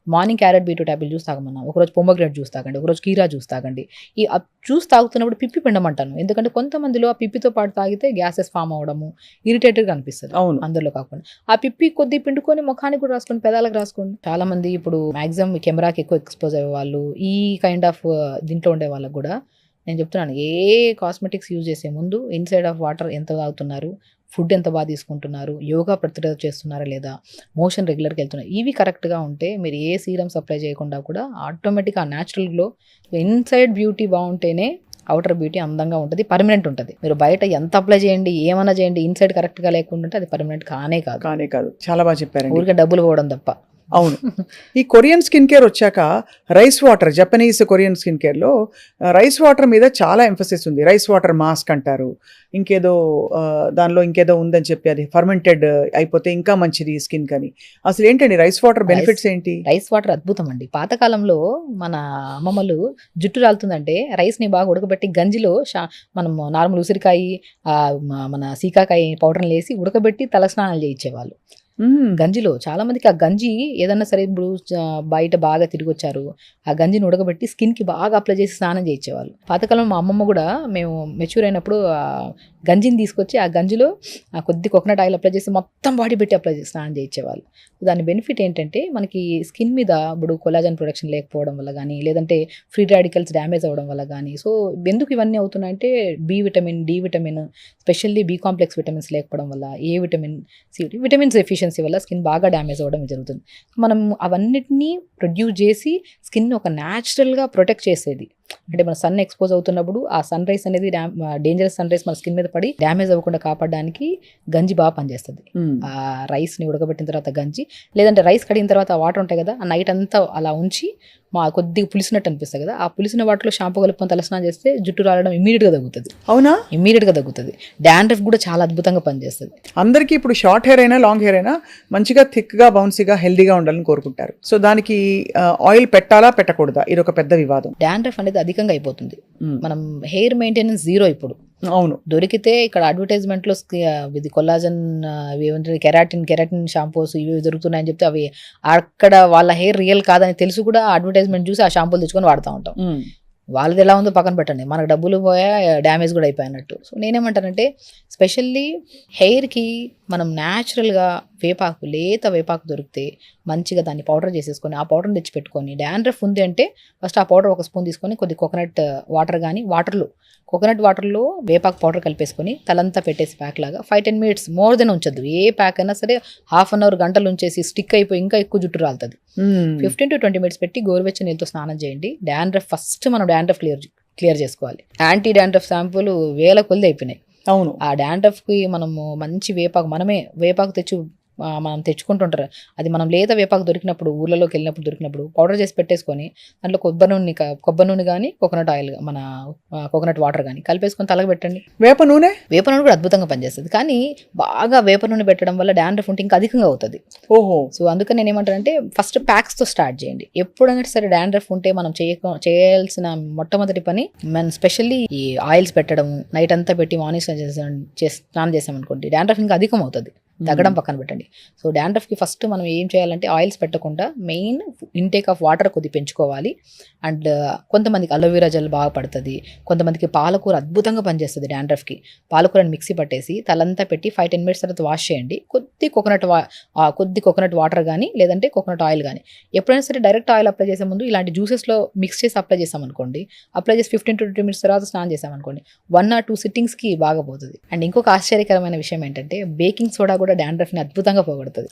Speaker 3: Morning carrot beetroot apple juice తాగమన్నా, ఒకరోజు పొమగ్రెనేట్ జ్యూస్ తాగండి, ఒకరోజు కీరా జ్యూస్ తాగండి. ఈ జ్యూస్ తాగుతున్నప్పుడు పిప్పి పిండమంటాను, ఎందుకంటే కొంతమందిలో ఆ పిప్పితో పాటు తాగితే గ్యాసెస్ ఫామ్ అవ్వడము, ఇరిటేటెడ్గా అనిపిస్తుంది.
Speaker 2: అవును,
Speaker 3: అందరిలో కాకుండా ఆ పిప్పి కొద్ది పిండుకొని ముఖానికి కూడా రాసుకోండి, పెదాలకు రాసుకోండి. చాలా మంది ఇప్పుడు మాక్సిమం కెమెరాకి ఎక్కువ ఎక్స్పోజ్ అయ్యే వాళ్ళు, ఈ కైండ్ ఆఫ్ దీంట్లో ఉండే వాళ్ళకి కూడా నేను చెప్తున్నాను, ఏ కాస్మెటిక్స్ యూజ్ చేసే ముందు ఇన్సైడ్ ఆఫ్ వాటర్ ఎంత తాగుతున్నారు, ఫుడ్ ఎంత బాగా తీసుకుంటున్నారు, యోగా ప్రతిరోజు చేస్తున్నారా లేదా, మోషన్ రెగ్యులర్గా వెళ్తున్నారు, ఇవి కరెక్ట్గా ఉంటే మీరు ఏ సీరమ్స్ అప్లై చేయకుండా కూడా ఆటోమేటిక్గా ఆ న్యాచురల్ గ్లో, ఇన్సైడ్ బ్యూటీ బాగుంటేనే అవుటర్ బ్యూటీ అందంగా ఉంటుంది, పర్మనెంట్ ఉంటుంది. మీరు బయట ఎంత అప్లై చేయండి, ఏమన్నా చేయండి, ఇన్సైడ్ కరెక్ట్గా లేకుండా అది పర్మనెంట్ కానే కాదు.
Speaker 2: చాలా బాగా చెప్పారండి.
Speaker 3: ఊరికే డబ్బులు పోవడం తప్ప.
Speaker 2: అవును. ఈ కొరియన్ స్కిన్ కేర్ వచ్చాక rice water, Japanese Korean skin కేర్లో రైస్ వాటర్ మీద చాలా ఎంఫసిస్ ఉంది. రైస్ వాటర్ మాస్క్ అంటారు, ఇంకేదో దానిలో ఇంకేదో ఉందని చెప్పి, అది ఫర్మెంటెడ్ అయిపోతే ఇంకా మంచిది స్కిన్ కని. అసలు ఏంటండి రైస్ వాటర్ బెనిఫిట్స్ ఏంటి?
Speaker 3: రైస్ వాటర్ అద్భుతం అండి. పాతకాలంలో మన అమ్మమ్మలు జుట్టు రాలుతుందంటే రైస్ని బాగా ఉడకబెట్టి గంజిలో మనం నార్మల్ ఉసిరికాయ, మన సీకాకాయ పౌడర్ని వేసి ఉడకబెట్టి తలస్నానాలు చేయించేవాళ్ళు గంజిలో. చాలా మందికి ఆ గంజి ఏదన్నా సరే, ఇప్పుడు బయట బాగా తిరిగి వచ్చారు, ఆ గంజిని ఉడకబెట్టి స్కిన్కి బాగా అప్లై చేసి స్నానం చేయించేవాళ్ళు. పాతకాలంలో మా అమ్మమ్మ కూడా మేము మెచ్యూర్ అయినప్పుడు ఆ గంజిని తీసుకొచ్చి ఆ గంజిలో కొద్ది కోకోనట్ ఆయిల్ అప్లై చేసి మొత్తం బాడీ పెట్టి అప్లై చేసి స్నానం చేయించేవాళ్ళు. దాని బెనిఫిట్ ఏంటంటే మనకి స్కిన్ మీద ఇప్పుడు కొలాజన్ ప్రొడక్షన్ లేకపోవడం వల్ల కానీ, లేదంటే ఫ్రీ రాడికల్స్ డ్యామేజ్ అవ్వడం వల్ల కానీ. సో ఎందుకు ఇవన్నీ అవుతున్నాయంటే B vitamin, D vitamin, specially B complex vitamins లేకపోవడం వల్ల, A vitamin, C vitamins efficiency వల్ల స్కిన్ బాగా డ్యామేజ్ అవ్వడం జరుగుతుంది. మనం అవన్నిటినీ ప్రొడ్యూస్ చేసి స్కిన్ ఒక న్యాచురల్గా ప్రొటెక్ట్ చేసేది. అంటే మన సన్ ఎక్స్పోజ్ అవుతున్నప్పుడు ఆ సన్ రైస్ అనేది డేంజరస్ సన్ రైస్ మన స్కిన్ మీద పడి డ్యామేజ్ అవ్వకుండా కాపాడడానికి గంజి బాగా పనిచేస్తుంది. ఆ రైస్ని ఉడకబెట్టిన తర్వాత గంజి, లేదంటే రైస్ కడిగిన తర్వాత వాటర్ ఉంటాయి కదా, ఆ నైట్ అంతా అలా ఉంచి కొద్దిగా పులిసినట్టు అనిపిస్తుంది కదా, ఆ పులిసిన వాటిలో షాంపూ కలుపుకొని తలస్నానం చేస్తే జుట్టు రావడం ఇమీడియట్గా తగ్గుతుంది.
Speaker 2: అవునా?
Speaker 3: ఇమీడియట్గా తగ్గుతుంది. డాండ్రఫ్ కూడా చాలా అద్భుతంగా పనిచేస్తుంది.
Speaker 2: అందరికీ ఇప్పుడు షార్ట్ హెయిర్ అయినా లాంగ్ హెయిర్ అయినా మంచిగా థిక్గా, బౌన్సీగా, హెల్దీగా ఉండాలని కోరుకుంటారు. సో దానికి ఆయిల్ పెట్టాలా పెట్టకూడదా, ఇది ఒక పెద్ద వివాదం.
Speaker 3: డాండ్రఫ్ అనేది అధికంగా అయిపోతుంది. మనం హెయిర్ మెయింటెనెన్స్ జీరో ఇప్పుడు.
Speaker 2: అవును,
Speaker 3: దొరికితే ఇక్కడ అడ్వర్టైజ్మెంట్లో ఇది కొల్లాజన్, కెరాటిన్ షాంపూస్ ఇవి దొరుకుతున్నాయని చెప్తే అవి అక్కడ వాళ్ళ హెయిర్ రియల్ కాదని తెలుసు కూడా అడ్వర్టైజ్మెంట్ చూసి ఆ షాంపూలు తెచ్చుకొని వాడుతూ ఉంటాం. వాళ్ళది ఎలా ఉందో పక్కన పెట్టండి, మనకు డబ్బులు పోయా, డ్యామేజ్ కూడా అయిపోయినట్టు. సో నేనేమంటానంటే స్పెషల్లీ హెయిర్కి మనం న్యాచురల్గా వేపాకు, లేత వేపాకు దొరికితే మంచిగా దాన్ని పౌడర్ చేసేసుకొని, ఆ పౌడర్ని తెచ్చి పెట్టుకొని, డాండ్రఫ్ ఉంది అంటే ఫస్ట్ ఆ పౌడర్ ఒక స్పూన్ తీసుకొని కొద్ది కోకోనట్ వాటర్ కానీ, కోకోనట్ వాటర్లో వేపాకు పౌడర్ కలిపేసుకొని తలంతా పెట్టేసి ప్యాక్ లాగా 5-10 minutes మోర్ దెన్ ఉంచొద్దు. ఏ ప్యాక్ అయినా సరే 1/2 hour గంటలు ఉంచేసి స్టిక్ అయిపోయి ఇంకా ఎక్కువ జుట్టు రాలుతుంది. 15 to 20 minutes పెట్టి గోరువెచ్చని నీళ్ళతో స్నానం చేయండి. డాండ్రఫ్ ఫస్ట్ మనం డాండ్రఫ్ క్లియర్ చేసుకోవాలి. యాంటీ డాండ్రఫ్ షాంపూలు వేల కొద్ది అయిపోయినాయి.
Speaker 2: అవును,
Speaker 3: ఆ డాండ్రఫ్కి మనము మంచి వేపాకు, మనమే వేపాకు మనం తెచ్చుకుంటుంటారు. అది మనం లేత వేపాకు దొరికినప్పుడు, ఊళ్ళలోకి వెళ్ళినప్పుడు దొరికినప్పుడు పౌడర్ చేసి పెట్టేసుకొని దాంట్లో కొబ్బరి నూనె కానీ, కోకోనట్ ఆయిల్, మన కోకోనట్ వాటర్ కానీ కలిపేసుకొని తలకు పెట్టండి.
Speaker 2: వేప నూనె
Speaker 3: కూడా అద్భుతంగా పనిచేస్తుంది. కానీ బాగా వేప నూనె పెట్టడం వల్ల డాండ్రఫ్ ఉంటే ఇంకా అధికంగా అవుతుంది.
Speaker 2: ఓహో.
Speaker 3: సో అందుకని నేను ఏమంటానంటే ఫస్ట్ ప్యాక్స్తో స్టార్ట్ చేయండి. ఎప్పుడైనా సరే డాండ్రఫ్ ఉంటే మనం చేయాల్సిన మొట్టమొదటి పని, మనం స్పెషల్లీ ఈ ఆయిల్స్ పెట్టడం, నైట్ అంతా పెట్టి మార్నింగ్ స్నానం చేసామనుకోండి, డాండ్రఫ్ ఇంకా అధికం అవుతుంది. తగ్గడం పక్కన పెట్టండి. సో డాండ్రఫ్కి ఫస్ట్ మనం ఏం చేయాలంటే ఆయిల్స్ పెట్టకుండా మెయిన్ ఇంటేక్ ఆఫ్ వాటర్ కొద్ది పెంచుకోవాలి. అండ్ కొంతమందికి అలోవెరా జెల్ బాగా పడుతుంది, కొంతమందికి పాలకూర అద్భుతంగా పనిచేస్తుంది డాండ్రఫ్కి. పాలకూరని మిక్సీ పట్టేసి తలంతా పెట్టి 5-10 minutes తర్వాత వాష్ చేయండి. కొద్ది కోకోనట్ వాటర్ కానీ, లేదంటే కోకోనట్ ఆయిల్ కానీ. ఎప్పుడైనా సరే డైరెక్ట్ ఆయిల్ అప్లై చేసే ముందు ఇలాంటి జ్యూసెస్లో మిక్స్ చేసి అప్లై చేసామనుకోండి, అప్లై చేసి 15 to 20 minutes తర్వాత స్నానం చేసామనుకోండి, 1 or 2 sittings బాగా పోతుంది. అండ్ ఇంకొక ఆశ్చర్యకరమైన విషయం ఏంటంటే బేకింగ్ సోడా కూడా డాండ్రఫ్ని అద్భుతంగా పోగొడుతుంది.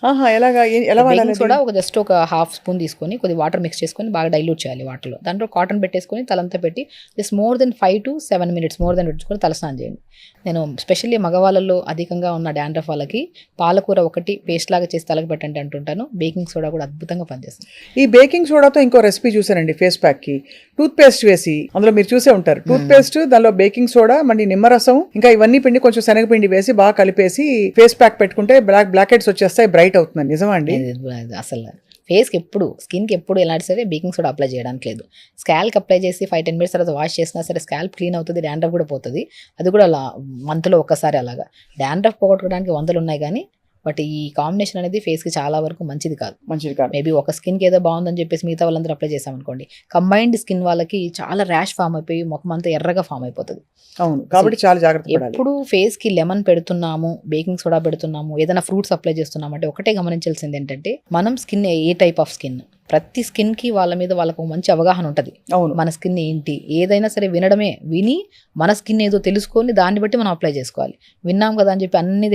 Speaker 3: బేకింగ్ సోడా జస్ట్ ఒక 1/2 spoon తీసుకొని కొద్ది వాటర్ మిక్స్ చేసుకొని బాగా డైల్యూట్ చేయాలి వాటర్లో. దాంట్లో కాటన్ పెట్టేసుకొని తలంతా పెట్టి just more than 5 to 7 minutes పెట్టుకొని తలస్నానం చేయండి. నేను స్పెషల్లీ మగవాళ్ళలో అధికంగా ఉన్న డాండ్రఫ్ వాళ్ళకి పాలకూర ఒకటి పేస్ట్ లాగా చేసి తలకు పెట్టండి అంటుంటాను. బేకింగ్ సోడా కూడా అద్భుతంగా పనిచేస్తుంది.
Speaker 2: ఈ బేకింగ్ సోడాతో ఇంకో రెసిపీ చూసానండి, ఫేస్ ప్యాక్ కి టూత్ పేస్ట్ వేసి, అందులో మీరు చూసే ఉంటారు, టూత్ పేస్ట్, దానిలో బేకింగ్ సోడా, మళ్ళీ నిమ్మరసం, ఇంకా ఇవన్నీ పిండి, కొంచెం శనగపిండి వేసి బాగా కలిపేసి ఫేస్ ప్యాక్ పెట్టుకుంటే బ్లాక్ హెడ్స్ వచ్చేస్తాయి, బ్రైట్ అవుతుంది. నిజమా అండి?
Speaker 3: అసలు ఫేస్కి ఎప్పుడు స్కిన్కి ఎప్పుడు ఎలాంటి సరే బేకింగ్ సోడా అప్లై చేయడానికి లేదు. స్కాల్కి అప్లై చేసి 5-10 మినిట్స్ తర్వాత వాష్ చేసినా సరే స్కాల్ప్ క్లీన్ అవుతుంది, డాండ్రఫ్ కూడా పోతుంది. అది కూడా అలా మంత్లో ఒక్కసారి అలాగా. డాండ్రఫ్ పోగొట్టుకోవడానికి వందలు ఉన్నాయి కానీ బట్ ఈ కాంబినేషన్ అనేది ఫేస్కి చాలా వరకు మంచిది కాదు. మేబీ ఒక స్కిన్కి ఏదో బాగుందని చెప్పేసి మిగతా వాళ్ళందరూ అప్లై చేసామనుకోండి, కంబైన్డ్ స్కిన్ వాళ్ళకి చాలా ర్యాష్ ఫామ్ అయిపోయి ముఖం అంతా ఎర్రగా ఫామ్ అయిపోతుంది.
Speaker 2: అవును, కాబట్టి చాలా జాగ్రత్త పడాలి.
Speaker 3: ఎప్పుడు ఫేస్కి లెమన్ పెడుతున్నాము, బేకింగ్ సోడా పెడుతున్నాము, ఏదైనా ఫ్రూట్స్ అప్లై చేస్తున్నాము అంటే ఒకటే గమనించాల్సింది ఏంటంటే మనం skin A type of skin, ప్రతి స్కిన్కి వాళ్ళ మీద వాళ్ళకు మంచి అవగాహన ఉంటుంది.
Speaker 2: అవును,
Speaker 3: మన స్కిన్ ఏంటి, ఏదైనా సరే వినడమే, విని మన స్కిన్ ఏదో తెలుసుకొని దాన్ని బట్టి మనం అప్లై చేసుకోవాలి. విన్నాం కదా అని చెప్పి అన్ని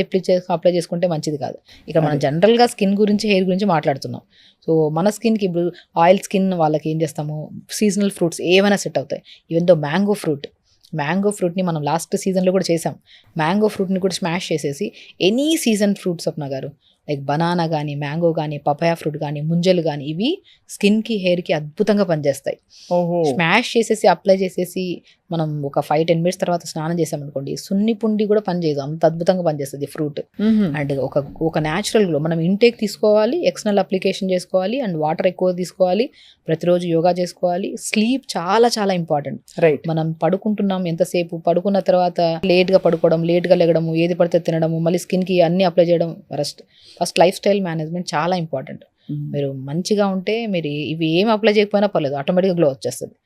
Speaker 3: అప్లై చేసుకుంటే మంచిది కాదు. ఇక్కడ మనం జనరల్గా స్కిన్ గురించి, హెయిర్ గురించి మాట్లాడుతున్నాం. సో మన స్కిన్కి ఇప్పుడు ఆయిల్ స్కిన్ వాళ్ళకి ఏం చేస్తాము, సీజనల్ ఫ్రూట్స్ ఏమైనా సెట్ అవుతాయి. ఈవెన్ దో మ్యాంగో ఫ్రూట్ని మనం లాస్ట్ సీజన్లో కూడా చేసాం. మ్యాంగో ఫ్రూట్ని కూడా స్మాష్ చేసేసి ఎనీ సీజన్ ఫ్రూట్స్ స్వప్న గారు, లైక్ బనానా కానీ, మ్యాంగో కానీ, పపాయా ఫ్రూట్ కానీ, ముంజలు కానీ, ఇవి స్కిన్కి, హెయిర్కి అద్భుతంగా పనిచేస్తాయి. స్మాష్ చేసేసి అప్లై చేసేసి మనం ఒక 5-10 మినిట్స్ తర్వాత స్నానం చేసామనుకోండి, సున్ని పుండి కూడా పనిచేయదు, అంత అద్భుతంగా పనిచేస్తుంది ఫ్రూట్. అండ్ ఒక న్యాచురల్ గ్లో మనం ఇంటేక్ తీసుకోవాలి, ఎక్స్టర్నల్ అప్లికేషన్ చేసుకోవాలి, అండ్ వాటర్ ఎక్కువ తీసుకోవాలి, ప్రతిరోజు యోగా చేసుకోవాలి. స్లీప్ చాలా చాలా ఇంపార్టెంట్.
Speaker 2: రైట్,
Speaker 3: మనం పడుకుంటున్నాం ఎంతసేపు, పడుకున్న తర్వాత లేట్గా పడుకోవడం, లేట్గా లెగడము, ఏది పడితే తినడము, మళ్ళీ స్కిన్కి అన్ని అప్లై చేయడం, ఫస్ట్ లైఫ్ స్టైల్ మేనేజ్మెంట్ చాలా ఇంపార్టెంట్. మీరు మంచిగా ఉంటే మీరు ఇవి ఏమి అప్లై చేయకపోయినా పర్లేదు, ఆటోమేటిక్గా గ్లో వచ్చేస్తుంది.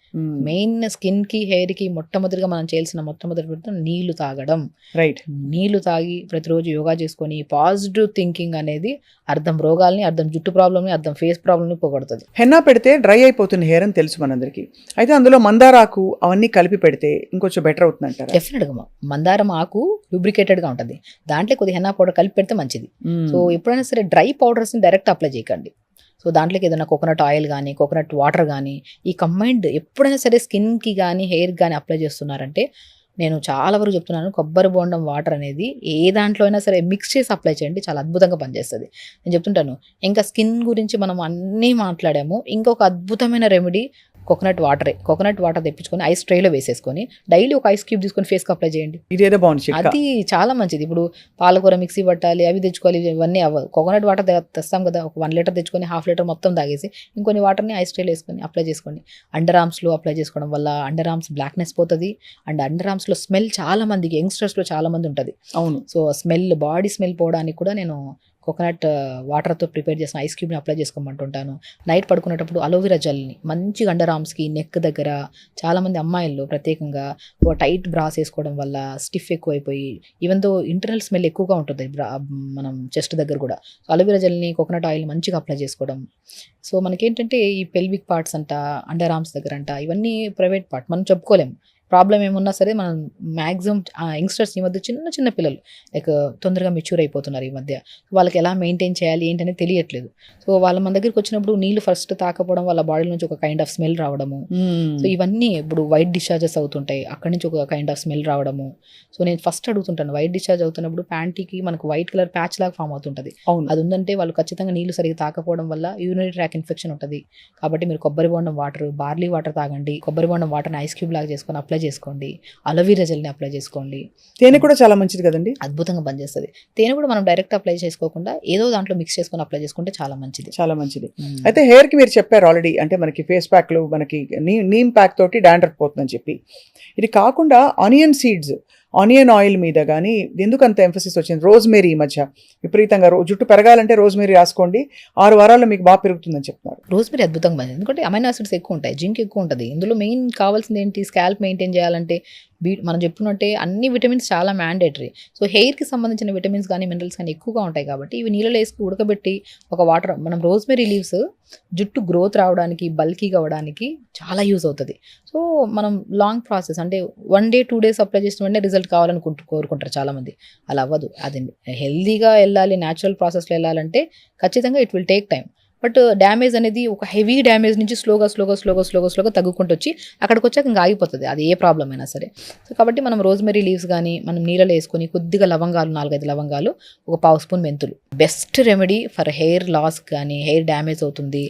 Speaker 3: మెయిన్ స్కిన్కి, హెయిర్కి మొట్టమొదటిగా మనం చేయాల్సిన మొట్టమొదటి నీళ్లు తాగడం.
Speaker 2: రైట్,
Speaker 3: నీళ్లు తాగి ప్రతిరోజు యోగా చేసుకొని పాజిటివ్ థింకింగ్ అనేది అర్థం రోగాల్ని, అర్థం జుట్టు ప్రాబ్లమ్ని, అర్థం ఫేస్ ప్రాబ్లమ్ని పోగొడుతుంది.
Speaker 2: హెన్నా పెడితే డ్రై అయిపోతుంది హెయిర్ అని తెలుసు మనందరికీ. అయితే అందులో మందారాకు అవన్నీ కలిపి పెడితే ఇంకొంచెం బెటర్ అవుతుంది అంటారా?
Speaker 3: డెఫినెట్గా మందారం ఆకు లూబ్రికేటెడ్గా ఉంటుంది, దాంట్లో కొద్దిగా హెన్నా పౌడర్ కలిపి పెడితే మంచిది. సో ఎప్పుడైనా సరే డ్రై పౌడర్స్ని డైరెక్ట్ అప్లై చేయకండి. సో దాంట్లోకి ఏదైనా కోకోనట్ ఆయిల్ కానీ, కోకోనట్ వాటర్ కానీ, ఈ కంబైన్డ్ ఎప్పుడైనా సరే స్కిన్కి కానీ, హెయిర్కి కానీ అప్లై చేస్తున్నారంటే నేను చాలా వరకు చెప్తున్నాను, కొబ్బరి బోండం వాటర్ అనేది ఏ దాంట్లో అయినా సరే మిక్స్ చేసి అప్లై చేయండి, చాలా అద్భుతంగా పనిచేస్తుంది. నేను చెప్తుంటాను, ఇంకా స్కిన్ గురించి మనం అన్నీ మాట్లాడాము. ఇంకొక అద్భుతమైన రెమెడీ కోకోనట్ వాటర్ తెప్పించుకొని ఐస్ ట్రేలో వేసేసుకొని డైలీ ఒక ఐస్ క్యూబ్ తీసుకొని ఫేస్కి అప్లై చేయండి.
Speaker 2: ఇదేదో బాగుంది,
Speaker 3: అది చాలా మంచిది. ఇప్పుడు పాలకూర మిక్సీ పట్టాలి, అవి తెచ్చుకోవాలి, ఇవన్నీ అవ్వదు. కోకోనట్ వాటర్ తెస్తాం కదా, ఒక 1 లీటర్ తెచ్చుకొని 1/2 లీటర్ మొత్తం తాగేసి ఇంకొన్ని వాటర్ని ఐస్ ట్రేలో వేసుకొని అప్లై చేసుకోండి. అండర్ ఆర్మ్స్లో అప్లై చేసుకోవడం వల్ల అండర్ ఆర్మ్స్ బ్లాక్నెస్ పోతుంది. అండ్ అండర్ ఆర్మ్స్లో స్మెల్ చాలా మందికి, యంగ్స్టర్స్లో చాలా మంది ఉంటుంది.
Speaker 2: అవును,
Speaker 3: సో బాడీ స్మెల్ పోవడానికి కూడా నేను కోకోనట్ వాటర్తో ప్రిపేర్ చేసిన ఐస్ క్యూబ్ని అప్లై చేసుకోమంటుంటాను. నైట్ పడుకునేటప్పుడు అలోవెరా జెల్ని మంచిగా అండర్ ఆర్మ్స్కి, నెక్ దగ్గర, చాలామంది అమ్మాయిల్లో ప్రత్యేకంగా టైట్ బ్రాస్ వేసుకోవడం వల్ల స్టిఫ్ ఎక్కువైపోయి ఈవెన్ దో ఇంటర్నల్ స్మెల్ ఎక్కువగా ఉంటుంది మనం చెస్ట్ దగ్గర కూడా. అలోవెరా జెల్ని, కోకోనట్ ఆయిల్ మంచిగా అప్లై చేసుకోవడం. సో మనకేంటంటే ఈ పెల్విక్ పార్ట్స్ అంట, అండర్ ఆర్మ్స్ దగ్గర అంట, ఇవన్నీ ప్రైవేట్ పార్ట్, మనం చెప్పుకోలేము. ప్రాబ్లం ఏమున్నా సరే మనం మ్యాక్సిమం యంగ్స్టర్స్ ఈ మధ్య చిన్న పిల్లలు లైక్ తొందరగా మెచ్యూర్ అయిపోతున్నారు ఈ మధ్య. వాళ్ళకి ఎలా మెయింటైన్ చేయాలి ఏంటనేది తెలియట్లేదు. సో వాళ్ళ మన దగ్గరికి వచ్చినప్పుడు నీళ్ళు ఫస్ట్ తాకపోవడం, వాళ్ళ బాడీ నుంచి ఒక కైండ్ ఆఫ్ స్మెల్ రావడము. సో ఇవన్నీ ఇప్పుడు వైట్ డిశ్చార్జెస్ అవుతుంటాయి, అక్కడి నుంచి ఒక కైండ్ ఆఫ్ స్మెల్ రావడము. సో నేను ఫస్ట్ అడుగుతుంటాను, వైట్ డిశ్చార్జ్ అవుతున్నప్పుడు ప్యాంటీకి మనకు వైట్ కలర్ ప్యాచ్ లాగా ఫామ్ అవుతుంటుంది. అది ఉందంటే వాళ్ళు ఖచ్చితంగా నీళ్ళు సరిగ్గా తాకపోవడం వల్ల యూరినరీ ట్రాక్ ఇన్ఫెక్షన్ ఉంటుంది. కాబట్టి మీరు కొబ్బరి బోండం వాటర్, బార్లీ వాటర్ తాగండి. కొబ్బరి బోండం వాటర్ని ఐస్ క్యూబ్ లాగా చేసుకొని అప్లై చేసుకోండి. అలోవెరా జెల్ని అప్లై చేసుకోండి.
Speaker 2: తేనె కూడా చాలా మంచిది కదండి,
Speaker 3: అద్భుతంగా పనిచేస్తుంది. తేనె కూడా మనం డైరెక్ట్ అప్లై చేసుకోకుండా ఏదో దాంట్లో మిక్స్ చేసుకొని అప్లై చేసుకుంటే చాలా మంచిది.
Speaker 2: చాలా మంచిది. అయితే హెయిర్ కి మీరు చెప్పారు ఆల్రెడీ, అంటే మనకి ఫేస్ ప్యాక్లు, మనకి నీమ్ ప్యాక్ తోటి డాండ్రఫ్ పోతుందని చెప్పి. ఇది కాకుండా ఆనియన్ సీడ్స్, ఆనియన్ ఆయిల్ మీద కానీ ఎందుకు అంత ఎంఫసిస్ వచ్చింది? రోజ్మేరీ ఈ మధ్య విపరీతంగా జుట్టు పెరగాలంటే రోజ్మేరీ రాసుకోండి, 6 వారాల్లో మీకు బాగా పెరుగుతుందని చెప్తున్నారు.
Speaker 3: రోజ్మేరీ అద్భుతంగా పనిచేస్తుంది, ఎందుకంటే అమైనో ఆసిడ్స్ ఎక్కువ ఉంటాయి, జింక్ ఎక్కువ ఉంటుంది. ఇందులో మెయిన్ కావాల్సింది ఏంటి, స్కాల్ప్ మెయింటైన్ చేయాలంటే మనం చెప్పుకున్నట్టే అన్ని విటమిన్స్ చాలా మ్యాండేటరీ. సో హెయిర్కి సంబంధించిన విటమిన్స్ కానీ, మినరల్స్ కానీ ఎక్కువగా ఉంటాయి. కాబట్టి ఇవి నీళ్ళలో వేసి ఉడకబెట్టి ఒక వాటర్, మనం రోజ్మేరీ లీవ్స్ జుట్టు గ్రోత్ రావడానికి, బల్కీగా అవ్వడానికి చాలా యూజ్ అవుతుంది. సో మనం లాంగ్ ప్రాసెస్ అంటే 1 day 2 days అప్లై చేసిన వెంటనే రిజల్ట్ కావాలని కోరుకుంటారు చాలామంది. అలా అవ్వదు. అది హెల్దీగా వెళ్ళాలి, న్యాచురల్ ప్రాసెస్లో వెళ్ళాలంటే ఖచ్చితంగా it will take time. But damage అనేది ఒక హెవీ డ్యామేజ్ నుంచి స్లోగా తగ్గుకుంటూ వచ్చి అక్కడికి వచ్చాక ఇంకా ఆగిపోతుంది, అది ఏ ప్రాబ్లం అయినా సరే. సో కాబట్టి మనం రోజ్మెరీ లీవ్స్ కానీ మనం నీళ్ళలో వేసుకొని కొద్దిగా లవంగాలు, 4-5 లవంగాలు, ఒక 1/2 స్పూన్ మెంతులు, best remedy for hair loss కానీ, హెయిర్ డ్యామేజ్ అవుతుంది.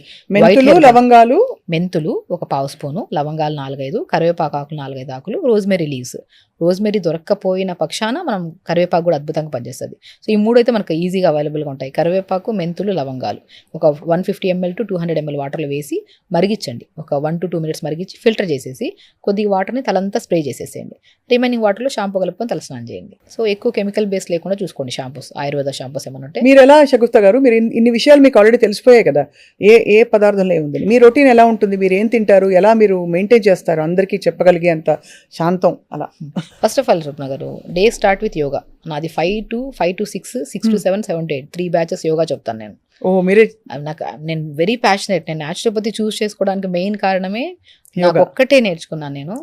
Speaker 2: లవంగాలు,
Speaker 3: మెంతులు ఒక 1/2 స్పూను, లవంగాలు 4-5, కరివేపాకు ఆకులు 4-5 ఆకులు, రోజ్మెరీ లీవ్స్. రోజ్మెరీ దొరక్కపోయిన పక్షాన మనం కరివేపాకు కూడా అద్భుతంగా పనిచేస్తుంది. సో ఈ 3 అయితే మనకు ఈజీగా అవైలబుల్గా ఉంటాయి, కరివేపాకు, మెంతులు, లవంగాలు. ఒక 1 150 ml to 200 ml వాటర్లో వేసి మరిగించండి. ఒక 1 to 2 minutes మరిగించి ఫిల్టర్ చేసేసి కొద్దిగా వాటర్ని తలంతా స్ప్రే చేసేసేయండి. రిమైనింగ్ వాటర్లో షాంపూ కలుపుకొని తలస్నానం చేయండి. సో ఎక్కువ కెమికల్ బేస్ లేకుండా చూసుకోండి. షాంపూస్, ఆయుర్వేద షాంపూస్ ఏమైనా ఉంటే.
Speaker 2: మీరు ఎలా షగుఫ్తా గారు, మీరు ఇన్ని విషయాలు మీకు ఆల్రెడీ తెలిసిపోయాయి కదా, ఏ పదార్థంలో ఏముంది, మీ రొటీన్ ఎలా ఉంటుంది, మీరు ఏం తింటారు, ఎలా మీరు మెయింటైన్ చేస్తారు, అందరికీ చెప్పగలిగే అంత శాంతం అలా?
Speaker 3: ఫస్ట్ ఆఫ్ ఆల్ స్వప్న గారు, డే స్టార్ట్ విత్ యోగా. నాది 5 to 6, 6 to 7, 7 to 8 3 batches yoga చెప్తాను నేను.
Speaker 2: మీరే?
Speaker 3: నేను వెరీ ప్యాషనేట్. నేను న్యాచురోపతి చూస్ చేసుకోవడానికి మెయిన్ కారణమే నాకు ఒక్కటే నేర్చుకున్నాను నేను,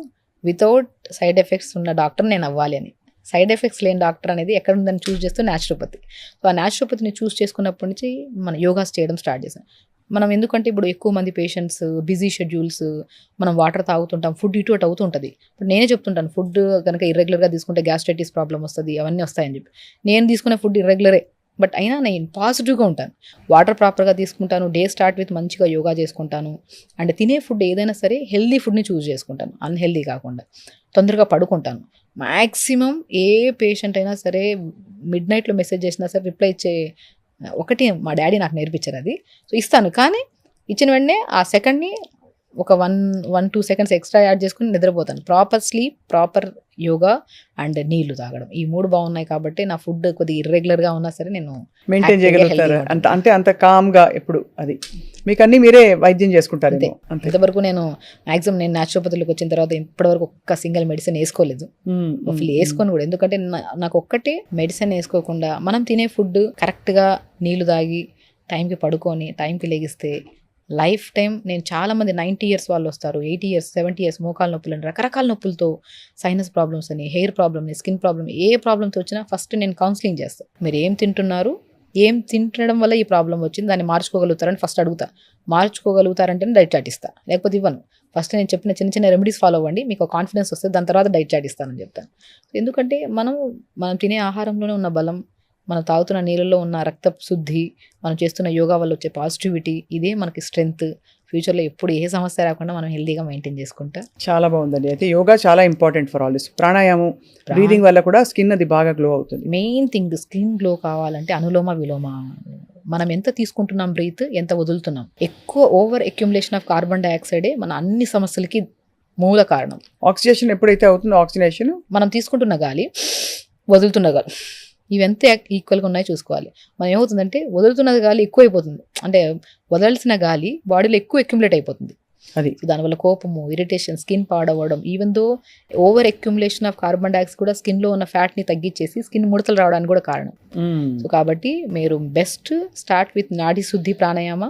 Speaker 3: వితౌట్ సైడ్ ఎఫెక్ట్స్ ఉన్న డాక్టర్ నేను అవ్వాలి అని. సైడ్ ఎఫెక్ట్స్ లేని డాక్టర్ అనేది ఎక్కడ ఉందని చూస్ చేస్తూ న్యాచురోపతి. సో ఆ న్యాచురోపతిని చూస్ చేసుకున్నప్పటి నుంచి మనం యోగాస్ చేయడం స్టార్ట్ చేశాను. మనం ఎందుకంటే ఇప్పుడు ఎక్కువ మంది పేషెంట్స్, బిజీ షెడ్యూల్స్, మనం వాటర్ తాగుతుంటాం, ఫుడ్ ఇటు అటు అవుతూ ఉంటుంది. ఇప్పుడు నేనే చెప్తుంటాను, ఫుడ్ కనుక ఇర్రెగ్యులర్గా తీసుకుంటే గ్యాస్ట్రైటిస్ ప్రాబ్లం వస్తుంది, అవన్నీ వస్తాయని చెప్పి. నేను తీసుకునే ఫుడ్ ఇర్రెగ్యులరే, బట్ అయినా నేను పాజిటివ్గా ఉంటాను. వాటర్ ప్రాపర్గా తీసుకుంటాను, డే స్టార్ట్ విత్ మంచిగా యోగా చేసుకుంటాను. అండ్ తినే ఫుడ్ ఏదైనా సరే హెల్దీ ఫుడ్ని చూస్ చేసుకుంటాను, అన్హెల్దీ కాకుండా. తొందరగా పడుకుంటాను. మ్యాక్సిమం ఏ పేషెంట్ అయినా సరే మిడ్ నైట్లో మెసేజ్ చేసినా సరే రిప్లై ఇచ్చే ఒకటి మా డాడీ నాకు నేర్పించారు అది. సో ఇస్తాను, కానీ ఇచ్చిన వెంటనే ఆ సెకండ్ని ఒక 1-2 seconds ఎక్స్ట్రా యాడ్ చేసుకుని నిద్రపోతాను. Proper sleep, proper yoga and నీళ్లు తాగడం, ఈ 3 బాగున్నాయి కాబట్టి నా ఫుడ్ కొద్దిగా ఇర్రెగ్యులర్గా ఉన్నా సరే నేను
Speaker 2: మెయింటైన్ చేయగలుగుతారు. అంటే అంత కామ్గా ఎప్పుడు అది మీకు అన్ని మీరే వైద్యం చేసుకుంటారు?
Speaker 3: ఇంతవరకు నేను మ్యాక్సిమం నేను న్యాచురోపతిలోకి వచ్చిన తర్వాత ఇప్పటివరకు ఒక్క సింగిల్ మెడిసిన్ వేసుకోలేదు, వేసుకొని కూడా. ఎందుకంటే నాకు ఒక్కటే మెడిసిన్ వేసుకోకుండా మనం తినే ఫుడ్ కరెక్ట్గా, నీళ్లు తాగి, టైంకి పడుకొని టైంకి లెగిస్తే లైఫ్ టైం. నేను చాలామంది 90 years వాళ్ళు వస్తారు, 80 years, 70 years మోకాల నొప్పులు అని, రకరకాల నొప్పులతో, సైనస్ ప్రాబ్లమ్స్ అని, హెయిర్ ప్రాబ్లమ్ అని, స్కిన్ ప్రాబ్లమ్, ఏ ప్రాబ్లమ్తో వచ్చినా ఫస్ట్ నేను కౌన్సిలింగ్ చేస్తాను. మీరు ఏం తింటున్నారు, ఏం తింటడం వల్ల ఈ ప్రాబ్లం వచ్చింది, దాన్ని మార్చుకోగలుగుతారని ఫస్ట్ అడుగుతా. మార్చుకోగలుగుతారంటే డైట్ చార్ట్ ఇస్తాను, లేకపోతే ఇవ్వను. ఫస్ట్ నేను చెప్పిన చిన్న చిన్న రెమెడీస్ ఫాలో అవ్వండి, మీకు కాన్ఫిడెన్స్ వస్తుంది, దాని తర్వాత డైట్ చార్ట్ ఇస్తానని చెప్తాను. ఎందుకంటే మనం తినే ఆహారంలోనే ఉన్న బలం, మనం తాగుతున్న నీళ్ళలో ఉన్న రక్త శుద్ధి, మనం చేస్తున్న యోగా వల్ల వచ్చే పాజిటివిటీ, ఇదే మనకి స్ట్రెంగ్త్. ఫ్యూచర్లో ఎప్పుడు ఏ సమస్య రాకుండా మనం హెల్తీగా మెయింటైన్ చేసుకుంటా.
Speaker 2: చాలా బాగుందండి. అయితే యోగా చాలా ఇంపార్టెంట్ ఫర్ ఆల్ దిస్. ప్రాణాయామం, బ్రీదింగ్ వల్ల కూడా స్కిన్ అది బాగా గ్లో అవుతుంది.
Speaker 3: మెయిన్ థింగ్, స్కిన్ గ్లో కావాలంటే అనులోమ విలోమ. మనం ఎంత తీసుకుంటున్నాం బ్రీత్, ఎంత వదులుతున్నాం. ఎక్కువ ఓవర్ అక్యుములేషన్ ఆఫ్ కార్బన్ డైఆక్సైడే మన అన్ని సమస్యలకి మూల కారణం.
Speaker 2: ఆక్సిజనేషన్ ఎప్పుడైతే అవుతుందో, ఆక్సిజనేషన్ మనం
Speaker 3: తీసుకుంటున్న గాలి, వదులుతున్న గాలి, ఇవెంత ఈక్వల్గా ఉన్నాయో చూసుకోవాలి. మనం ఏమవుతుందంటే వదులుతున్నది గాలి ఎక్కువ అయిపోతుంది, అంటే వదలాల్సిన గాలి బాడీలో ఎక్కువ అక్యుములేట్ అయిపోతుంది.
Speaker 2: అది
Speaker 3: దానివల్ల కోపము, ఇరిటేషన్, స్కిన్ పాడవడం. Even though over accumulation of carbon dioxide కూడా స్కిన్లో ఉన్న ఫ్యాట్ని తగ్గించేసి స్కిన్ ముడతలు రావడానికి కూడా కారణం. సో కాబట్టి మీరు బెస్ట్ స్టార్ట్ విత్ నాడీ శుద్ధి ప్రాణాయామ,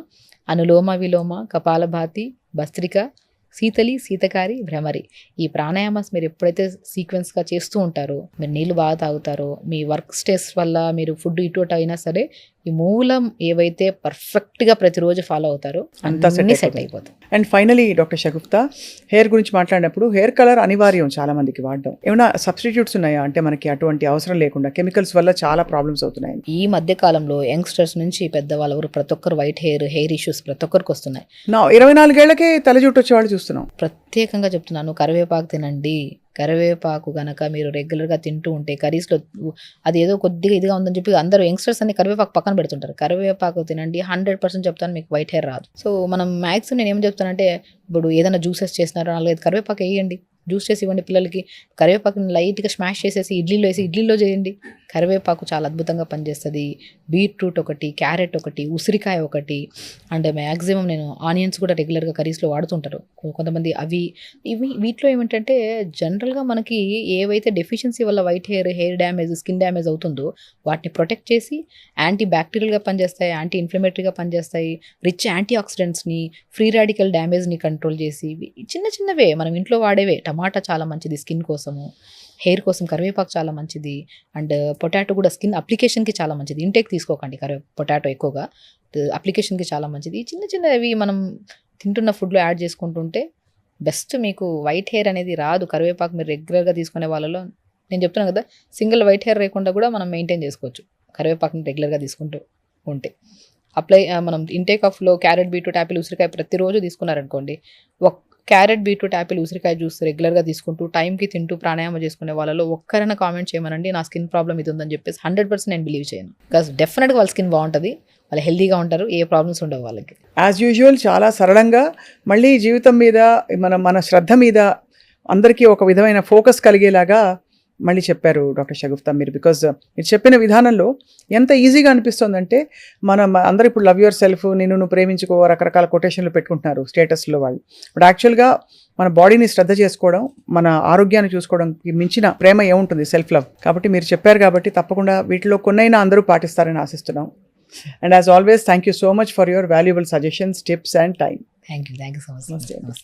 Speaker 3: అనులోమ విలోమ, కపాలభాతి, భస్త్రిక, శీతలి, శీతకారి, భ్రమరి. ఈ ప్రాణాయామాస్ మీరు ఎప్పుడైతే సీక్వెన్స్గా చేస్తూ ఉంటారో, మీరు నీళ్ళు బాగా తాగుతారో, మీ వర్క్ స్ట్రెస్ వల్ల మీరు ఫుడ్ ఇటు అయినా సరే ఈ మూలం ఏవైతే పర్ఫెక్ట్గా ప్రతిరోజు ఫాలో అవుతారో
Speaker 2: అంతా
Speaker 3: సెట్ అయిపోతుంది.
Speaker 2: And finally doctor Shagufta, hair గురించి మాట్లాడినప్పుడు హెయిర్ కలర్ అనివార్యం చాలా మందికి వాడడం. ఏమైనా సబ్స్టిట్యూట్స్ ఉన్నాయా, అంటే మనకి అటువంటి అవసరం లేకుండా? కెమికల్స్ వల్ల చాలా ప్రాబ్లమ్స్ అవుతున్నాయి
Speaker 3: ఈ మధ్య కాలంలో. యంగ్స్టర్స్ నుంచి పెద్దవాళ్ళ వరకు ప్రతి ఒక్కరు వైట్ హెయిర్ ఇష్యూస్ ప్రతి ఒక్కరికి వస్తున్నాయి. 24 ఏళ్లకే తల జుట్టు వచ్చేవాళ్ళు చూస్తున్నాం. ప్రత్యేకంగా చెప్తున్నాను, కరివేపాకు తినండి. కరివేపాకు కనుక మీరు రెగ్యులర్గా తింటూ ఉంటే, కర్రీస్లో అది ఏదో కొద్దిగా ఇదిగా ఉందని చెప్పి అందరూ యంగ్స్టర్స్ అన్ని కరివేపాకు పక్కన పెడుతుంటారు. కరివేపాకు తినండి, 100% చెప్తాను మీకు వైట్ హెయిర్ రాదు. సో మనం మ్యాక్సిమం నేను ఏం చెప్తానంటే, ఇప్పుడు ఏదైనా జ్యూసెస్ చేసినారో 4-5 కరివేపాకు వేయండి, జ్యూస్ చేసి ఇవ్వండి పిల్లలకి. కరివేపాకుని లైట్గా స్మాష్ చేసేసి ఇడ్లీలో చేయండి. కరివేపాకు చాలా అద్భుతంగా పనిచేస్తుంది. బీట్రూట్ ఒకటి, క్యారెట్ ఒకటి, ఉసిరికాయ ఒకటి, అండ్ మ్యాక్సిమం నేను ఆనియన్స్ కూడా రెగ్యులర్గా కర్రీస్లో వాడుతుంటారు కొంతమంది. వీటిలో ఏమిటంటే జనరల్గా మనకి ఏవైతే డెఫిషియన్సీ వల్ల white hair damage, skin damage అవుతుందో వాటిని ప్రొటెక్ట్ చేసి యాంటీ బ్యాక్టీరియల్గా పనిచేస్తాయి, యాంటీ ఇన్ఫ్లమేటరీగా పనిచేస్తాయి, రిచ్ యాంటీ ఆక్సిడెంట్స్ని, ఫ్రీ రాడికల్ డ్యామేజ్ని కంట్రోల్ చేసి, చిన్నవే మనం ఇంట్లో వాడేవే. టమాటా చాలా మంచిది స్కిన్ కోసము, హెయిర్ కోసం కరివేపాకు చాలా మంచిది. అండ్ పొటాటో కూడా స్కిన్ అప్లికేషన్కి చాలా మంచిది. ఇంటేక్ తీసుకోకండి పొటాటో ఎక్కువగా, అప్లికేషన్కి చాలా మంచిది. చిన్నవి మనం తింటున్న ఫుడ్లో యాడ్ చేసుకుంటుంటే బెస్ట్. మీకు వైట్ హెయిర్ అనేది రాదు. కరివేపాకు మీరు రెగ్యులర్గా తీసుకునే వాళ్ళలో నేను చెప్తున్నాను కదా, సింగిల్ వైట్ హెయిర్ లేకుండా కూడా మనం మెయింటైన్ చేసుకోవచ్చు కరివేపాకుని రెగ్యులర్గా తీసుకుంటూ ఉంటే. మనం ఇంటేక్ ఆఫ్లో క్యారెట్, బీట్రూట్, యాపిల్, ఉసిరికాయ ప్రతిరోజు తీసుకున్నారనుకోండి, క్యారెట్, బీట్రూట్, యాపిల్, ఉసిరికాయ జ్యూస్ రెగ్యులర్గా తీసుకుంటూ టైంకి తింటూ ప్రాణాయామం చేసుకునే వాళ్ళలో ఒక్కరైనా కామెంట్ చేయమనండి, నా స్కిన్ ప్రాబ్లం ఇది ఉందని చెప్పేసి 100% నేను బిలీవ్ చేయను. బికాస్ డెఫినెట్గా వాళ్ళ స్కిన్ బాగుంటుంది. వాళ్ళు హెల్దీగా ఉంటారు, ఏ ప్రాబ్లమ్స్ ఉండవు వాళ్ళకి.
Speaker 2: యాజ్ యూజువల్ చాలా సరళంగా మళ్ళీ జీవితం మీద మన శ్రద్ధ మీద అందరికీ ఒక విధమైన ఫోకస్ కలిగేలాగా మళ్ళీ చెప్పారు డాక్టర్ షగుఫ్తా మీరు. బికాజ్ మీరు చెప్పిన విధానంలో ఎంత ఈజీగా అనిపిస్తుందంటే అందరూ ఇప్పుడు లవ్ యువర్ సెల్ఫ్, నువ్వు ప్రేమించుకో, రకరకాల కొటేషన్లు పెట్టుకుంటున్నారు స్టేటస్లో వాళ్ళు. బట్ యాక్చువల్గా మన బాడీని శ్రద్ధ చేసుకోవడం, మన ఆరోగ్యాన్ని చూసుకోవడానికి మించిన ప్రేమ ఏముంటుంది, సెల్ఫ్ లవ్. కాబట్టి మీరు చెప్పారు కాబట్టి తప్పకుండా వీటిలో కొన్నైనా అందరూ పాటిస్తారని ఆశిస్తున్నాం. And as always thank you so much for your valuable suggestions, tips and time.
Speaker 3: Thank you so much.